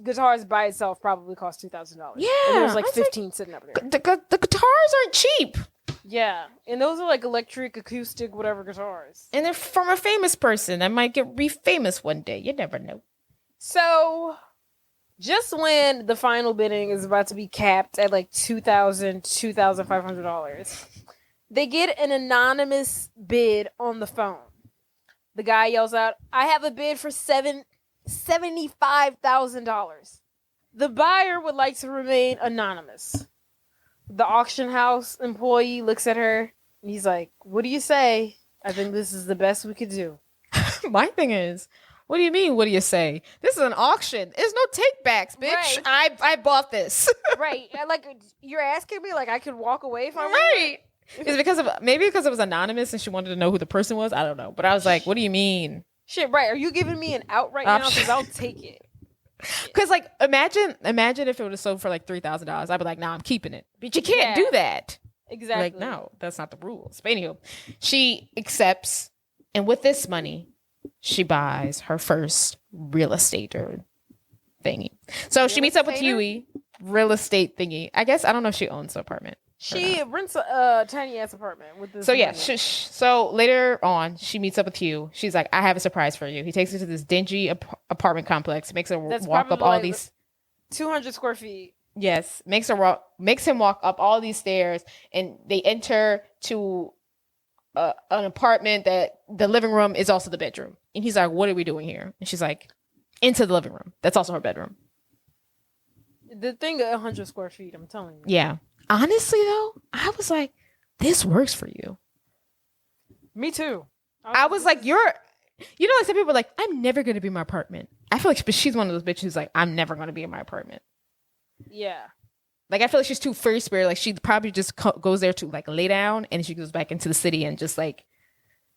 guitars by itself probably cost $2,000. Yeah, and there's like 15 sitting up there. The guitars aren't cheap. Yeah, and those are like electric, acoustic, whatever guitars. And they're from a famous person that might be famous one day. You never know. So, just when the final bidding is about to be capped at like $2,500, they get an anonymous bid on the phone. The guy yells out, I have a bid for $75,000. The buyer would like to remain anonymous. The auction house employee looks at her and he's like, what do you say? I think this is the best we could do. My thing is, what do you mean? What do you say? This is an auction. There's no take-backs, bitch. Right. I bought this. Right. Like, you're asking me like I could walk away from right. It's because it was anonymous and she wanted to know who the person was. I don't know. But I was like, what do you mean? Shit, right. Are you giving me an out right now? Because I'll take it. Because like, imagine if it would have sold for like $3,000. I'd be like, nah, I'm keeping it. But you can't do that. Exactly. Like, no, that's not the rules. But anyway, she accepts. And with this money, she buys her first real estate thingy. So she meets up with Huey, real estate thingy. I guess, I don't know if she owns the apartment. She rents a tiny ass apartment with this. So yeah, so later on, she meets up with Hugh. She's like, I have a surprise for you. He takes her to this dingy apartment complex, makes her walk up all these 200 square feet. Yes, makes him walk up all these stairs, and they enter to an apartment that the living room is also the bedroom. And he's like, what are we doing here? And she's like, into the living room. That's also her bedroom. The thing at 100 square feet, I'm telling you. Yeah. Honestly, though, I was like, this works for you. Me too. I was like, like some people are like, I'm never going to be in my apartment. I feel like she's one of those bitches who's like, I'm never going to be in my apartment. Yeah. Like, I feel like she's too free spirit. Like, she probably just goes there to like lay down and she goes back into the city and just like.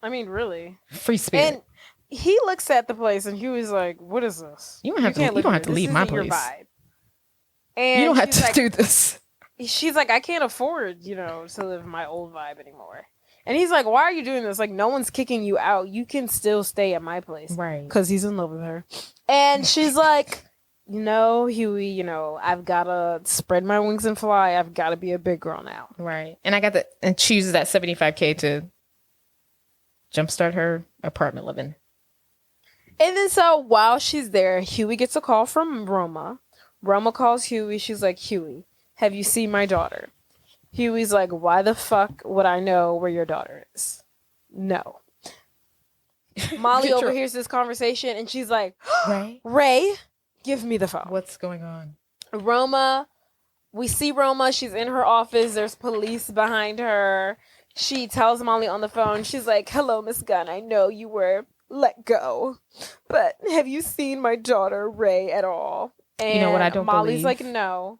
I mean, really. Free spirit. And he looks at the place and he was like, what is this? You don't have to leave my place. Your vibe. And you don't have to do this. She's like, I can't afford, to live in my old vibe anymore. And he's like, why are you doing this? Like, no one's kicking you out. You can still stay at my place. Right. Because he's in love with her. And she's like, Huey, I've got to spread my wings and fly. I've got to be a big girl now. Right. And and she uses that $75K to jumpstart her apartment living. And then so while she's there, Huey gets a call from Roma. Roma calls Huey. She's like, Huey, have you seen my daughter? Huey's like, why the fuck would I know where your daughter is? No. Molly overhears this conversation and she's like, Ray, give me the phone. What's going on? We see Roma. She's in her office. There's police behind her. She tells Molly on the phone. She's like, hello, Miss Gunn. I know you were let go, but have you seen my daughter, Ray, at all? And you know what I don't Molly's believe? like, no.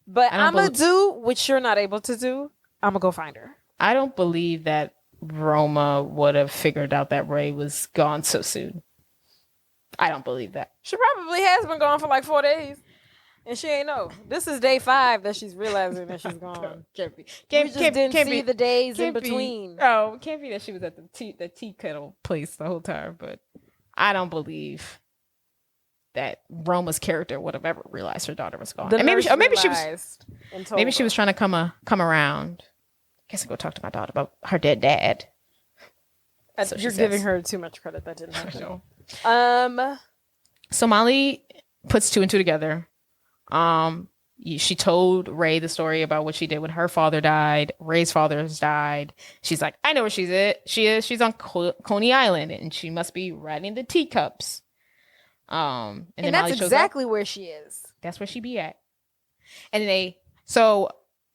But I'm going to do what you're not able to do. I'm going to go find her. I don't believe that Roma would have figured out that Ray was gone so soon. I don't believe that. She probably has been gone for like 4 days. And she ain't know. This is day 5 that she's realizing that she's gone. Can't be. We just didn't see the days in between. Oh, it can't be that she was at the tea kettle place the whole time. But I don't believe that Roma's character would have ever realized her daughter was gone. And maybe she was trying to come around. I guess I'll go talk to my daughter about her dead dad. So you're giving her too much credit. That didn't happen. So Molly puts 2 and 2 together. She told Ray the story about what she did when her father died. Ray's father has died. She's like, I know where she is. She's on Coney Island, and she must be riding the teacups. And then that's Molly shows exactly up. where she is. That's where she be at. And then so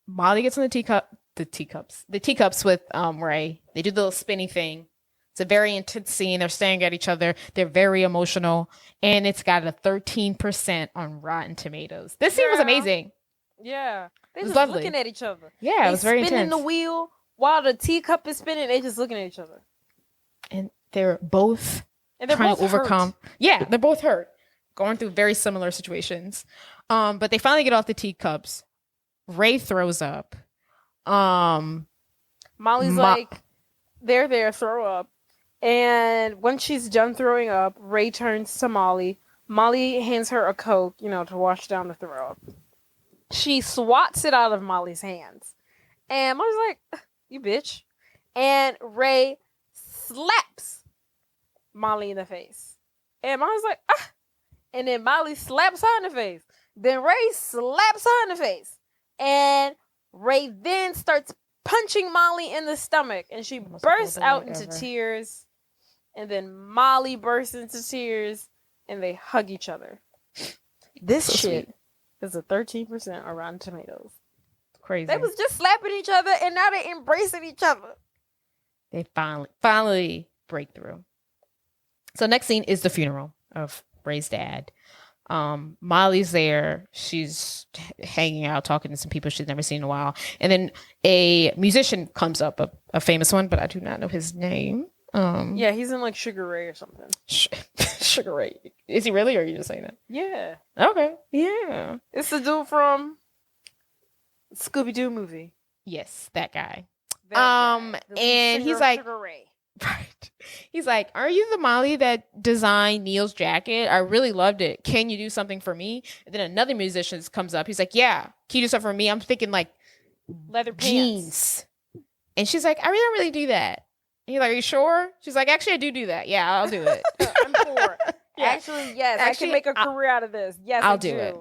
Molly gets on the teacups with Ray. They do the little spinny thing. It's a very intense scene. They're staring at each other. They're very emotional. And it's got a 13% on Rotten Tomatoes. This scene was amazing. Yeah. They're just lovely. looking at each other. Yeah, it was very intense. Spinning the wheel while the teacup is spinning. They're just looking at each other. And they're both trying to overcome. Hurt. Yeah, they're both hurt. Going through very similar situations. But they finally get off the teacups. Ray throws up. Molly's like, there, throw up. And when she's done throwing up, Ray turns to Molly. Molly hands her a Coke, to wash down the throw up. She swats it out of Molly's hands. And Molly's like, you bitch. And Ray slaps Molly in the face. And Molly's like, ah. And then Molly slaps her in the face. Then Ray slaps her in the face. And Ray then starts punching Molly in the stomach. And she bursts out into tears. And then Molly bursts into tears. And they hug each other. This shit is a 13% on Rotten Tomatoes. Crazy. They was just slapping each other. And now they're embracing each other. They finally break through. So next scene is the funeral of Ray's dad. Molly's there. She's hanging out, talking to some people she's never seen in a while. And then a musician comes up, a famous one, but I do not know his name. Yeah, he's in like Sugar Ray or something. Sugar Ray. Is he really, or are you just saying that? Yeah. Okay. Yeah. It's the dude from Scooby-Doo movie. Yes, that guy. And he's like, Sugar Ray. Right. He's like, are you the Molly that designed Neil's jacket? I really loved it. Can you do something for me? And then another musician comes up. He's like, yeah, can you do something for me? I'm thinking like leather jeans. And she's like, I really don't really do that. And he's like, are you sure? She's like, actually, I do that. Yeah, I'll do it. I'm poor. Yeah. Actually, yes. I can make a career out of this. Yes, I'll do it.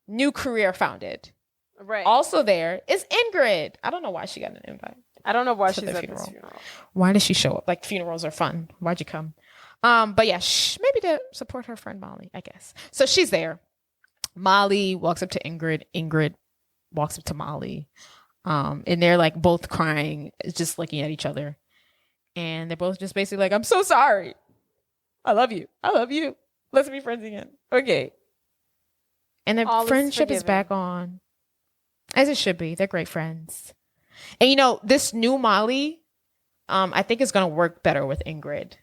New career founded. Right. Also there is Ingrid. I don't know why she got an invite. I don't know why she's at this funeral. Why did she show up? Like, funerals are fun. Why'd you come? But yeah, maybe to support her friend Molly, I guess. So she's there. Molly walks up to Ingrid. Ingrid walks up to Molly. And they're like both crying, just looking at each other. And they're both just basically like, I'm so sorry. I love you. I love you. Let's be friends again. Okay. And their friendship is back on. As it should be. They're great friends. And this new Molly, I think is going to work better with Ingrid.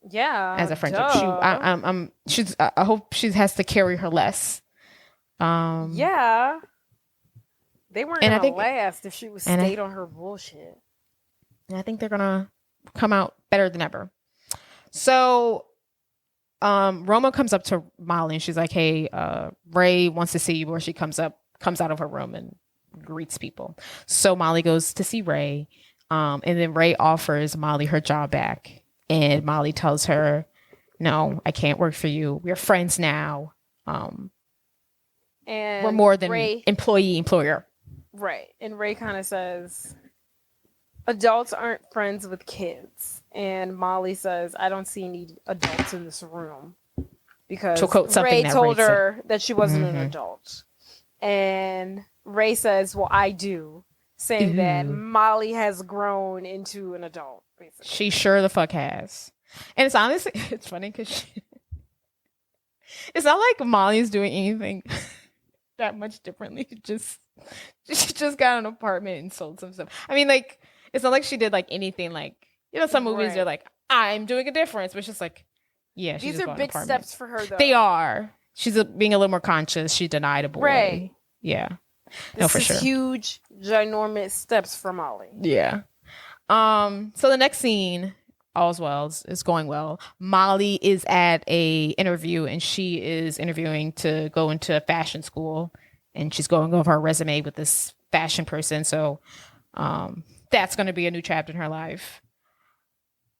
Yeah. As a friendship. I hope she has to carry her less. Yeah. They weren't going to last if she was stayed on her bullshit. And I think they're going to come out better than ever. So Roma comes up to Molly and she's like, hey, Ray wants to see you, where she comes out of her room and greets people. So Molly goes to see Ray. And then Ray offers Molly her job back. And Molly tells her, no, I can't work for you. We're friends now. And we're more than employer. Right. And Ray kind of says, adults aren't friends with kids. and Molly says, "I don't see any adults in this room," because Ray told her that she wasn't an adult. And Ray says, "Well, I do," saying that Molly has grown into an adult, basically. She sure the fuck has. And it's honestly, it's funny because it's not like Molly's doing anything that much differently. She just got an apartment and sold some stuff. I mean, like, it's not like she did like anything like, you know, some movies are like, I'm doing a difference, but it's just like, yeah, these are big steps for her, though. They are. She's being a little more conscious. She denied a boy. Right. Yeah. This is huge, ginormous steps for Molly. Yeah. So the next scene, all's well, is going well. Molly is at a interview, and she is interviewing to go into fashion school, and she's going over her resume with this fashion person. So that's going to be a new chapter in her life.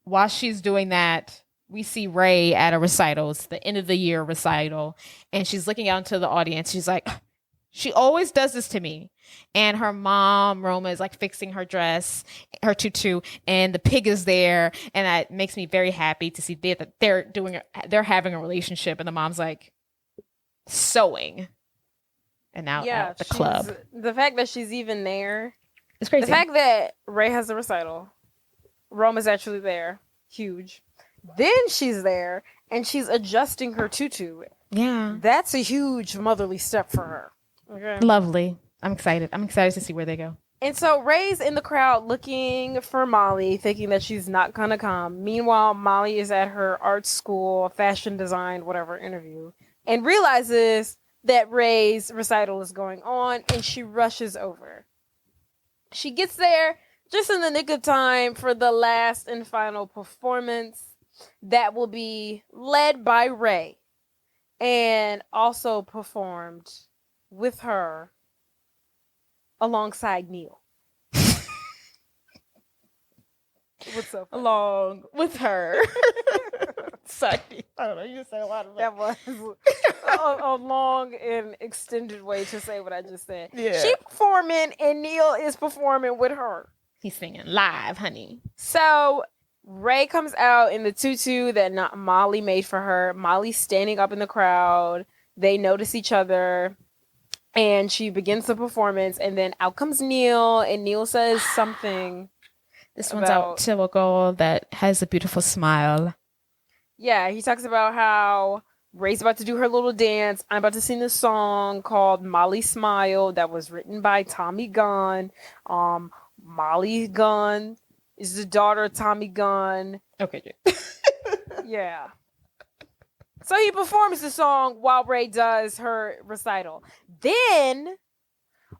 While she's doing that, we see Ray at a recital. It's the end of the year recital, and she's looking out into the audience. She's like, she always does this to me. And her mom, Roma, is like fixing her dress, her tutu, and the pig is there. And that makes me very happy to see that they're having a relationship. And the mom's like sewing. And now at the club. The fact that she's even there. It's crazy. The fact that Ray has a recital. Roma's actually there. Huge. Then she's there and she's adjusting her tutu. Yeah. That's a huge motherly step for her. Okay. Lovely. I'm excited. I'm excited to see where they go. And so Ray's in the crowd looking for Molly, thinking that she's not gonna come. Meanwhile, Molly is at her art school, fashion design, whatever interview, and realizes that Ray's recital is going on, and she rushes over. She gets there just in the nick of time for the last and final performance that will be led by Ray and also performed with her alongside Neil. What's up? Along with her. Sorry. I don't know. You just say a lot of that. That was a long and extended way to say what I just said. Yeah. She performing and Neil is performing with her. He's singing live, honey. So Ray comes out in the tutu that Molly made for her. Molly's standing up in the crowd. They notice each other. And she begins the performance, and then out comes Neil, and Neil says something. This one's out to a girl that has a beautiful smile. Yeah, he talks about how Ray's about to do her little dance. I'm about to sing this song called Molly Smile that was written by Tommy Gunn. Molly Gunn is the daughter of Tommy Gunn. Okay. Yeah. So he performs the song while Ray does her recital. Then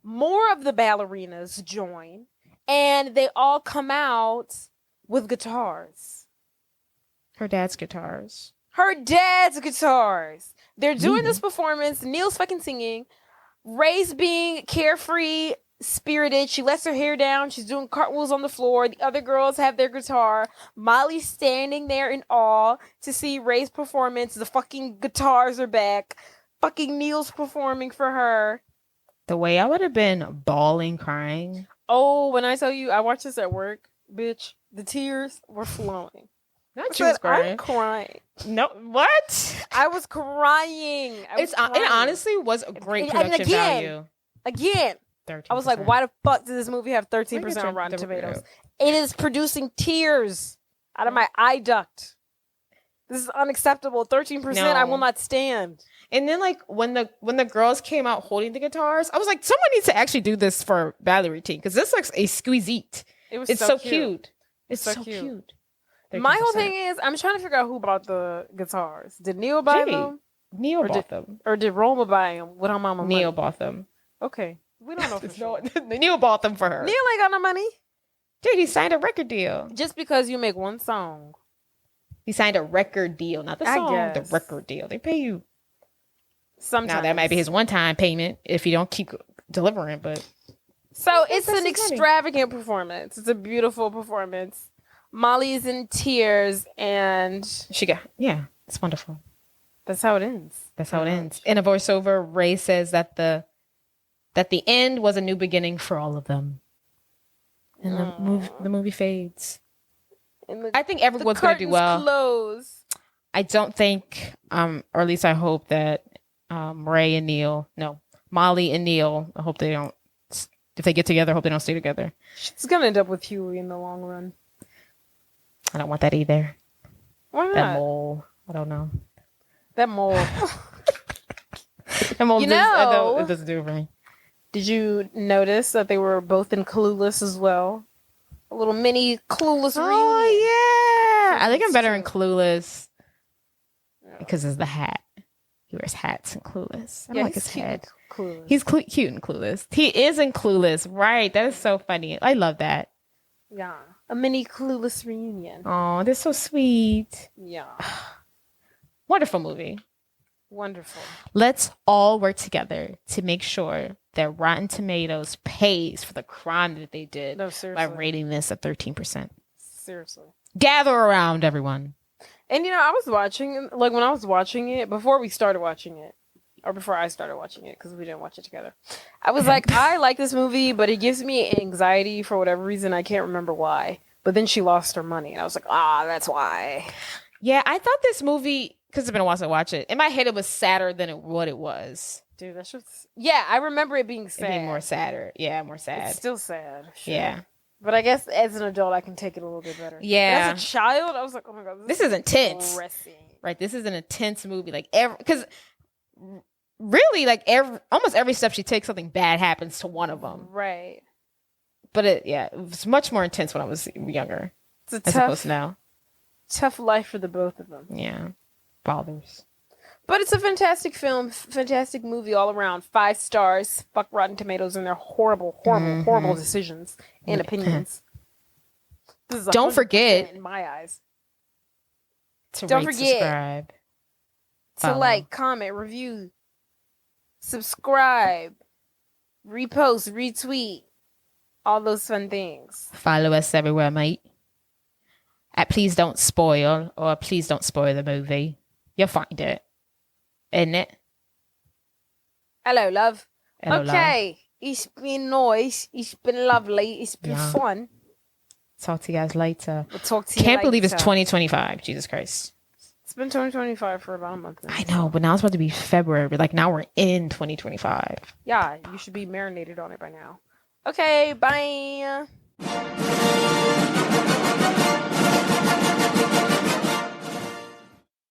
more of the ballerinas join, and they all come out with guitars. Her dad's guitars. Her dad's guitars. They're doing this performance. Neil's fucking singing. Ray's being carefree, spirited. She lets her hair down. She's doing cartwheels on the floor. The other girls have their guitar. Molly's standing there in awe to see Ray's performance. The fucking guitars are back. Fucking Neil's performing for her. The way I would have been bawling, crying. Oh, when I tell you I watched this at work, bitch, the tears were flowing. Not you was crying. I'm crying. No, what? I was crying. It honestly was a great production value. Again. 13%. I was like, why the fuck did this movie have 13% on Rotten Tomatoes? It is producing tears out of my eye duct. This is unacceptable. 13%, no. I will not stand. And then, like, when the girls came out holding the guitars, I was like, someone needs to actually do this for ballet routine, because this looks exquisite. It's so cute. It's so cute. 13%. My whole thing is, I'm trying to figure out who bought the guitars. Did Neil buy them? Neil bought them. Or did Roma buy them with her mama money? Neil bought them. Okay. We don't know for sure. Neil bought them for her. Neil ain't got no money. Dude, he signed a record deal. Just because you make one song. He signed a record deal. Not the song, the record deal. They pay you. Sometimes. Now, that might be his one-time payment if you don't keep delivering, but... So, it's an extravagant performance. It's a beautiful performance. Molly's in tears, and... it's wonderful. That's how it ends. That's how it ends. In a voiceover, Ray says that the end was a new beginning for all of them. And the movie fades. And I think everyone's going to do well. Close. I don't think, or at least I hope that Molly and Neil, I hope they don't, if they get together, I hope they don't stay together. She's going to end up with Huey in the long run. I don't want that either. Why not? That mole. I don't know. That mole. That mole it doesn't do it for me. Did you notice that they were both in Clueless as well? A little mini Clueless reunion. Oh, yeah. I think I'm better in Clueless because of the hat. He wears hats in Clueless. I don't like his head. Clueless. He's cute in Clueless. He is in Clueless. Right. That is so funny. I love that. Yeah. A mini Clueless reunion. Oh, they're so sweet. Yeah. Wonderful movie. Wonderful. Let's all work together to make sure that Rotten Tomatoes pays for the crime that they did by rating this at 13%. Seriously. Gather around, everyone. And I was watching, like when I was watching it, before we started watching it, or before I started watching it, because we didn't watch it together, I was like, I like this movie, but it gives me anxiety for whatever reason. I can't remember why. But then she lost her money, and I was like, that's why. Yeah, I thought this movie, because it's been a while since I watched it, in my head it was sadder than what it was. Dude, that's just... Yeah, I remember it being sad. It being more sadder. Yeah, more sad. It's still sad. Sure. Yeah. But I guess as an adult, I can take it a little bit better. Yeah. But as a child, I was like, oh my God, this is intense. Depressing. Right, this is an intense movie. Like, because really, like, almost every step she takes, something bad happens to one of them. Right. But it was much more intense when I was younger. It's a opposed to now. Tough life for the both of them. Yeah. Fathers. But it's a fantastic film, fantastic movie all around. 5 stars. Fuck Rotten Tomatoes and their horrible, horrible, horrible decisions and opinions. This is Don't forget, in my eyes, to subscribe, to like, comment, review, subscribe, repost, retweet, all those fun things. Follow us everywhere, mate. At Please Don't Spoil, or Please Don't Spoil the Movie. You'll find it. Isn't it? Hello, love. Hello, okay. Love. It's been nice. It's been lovely. It's been fun. Talk to you guys later. We'll talk to you Can't believe later. it's 2025. Jesus Christ. It's been 2025 for about a month now. I know, but now it's about to be February. But like now we're in 2025. Yeah, you should be marinated on it by now. Okay, bye.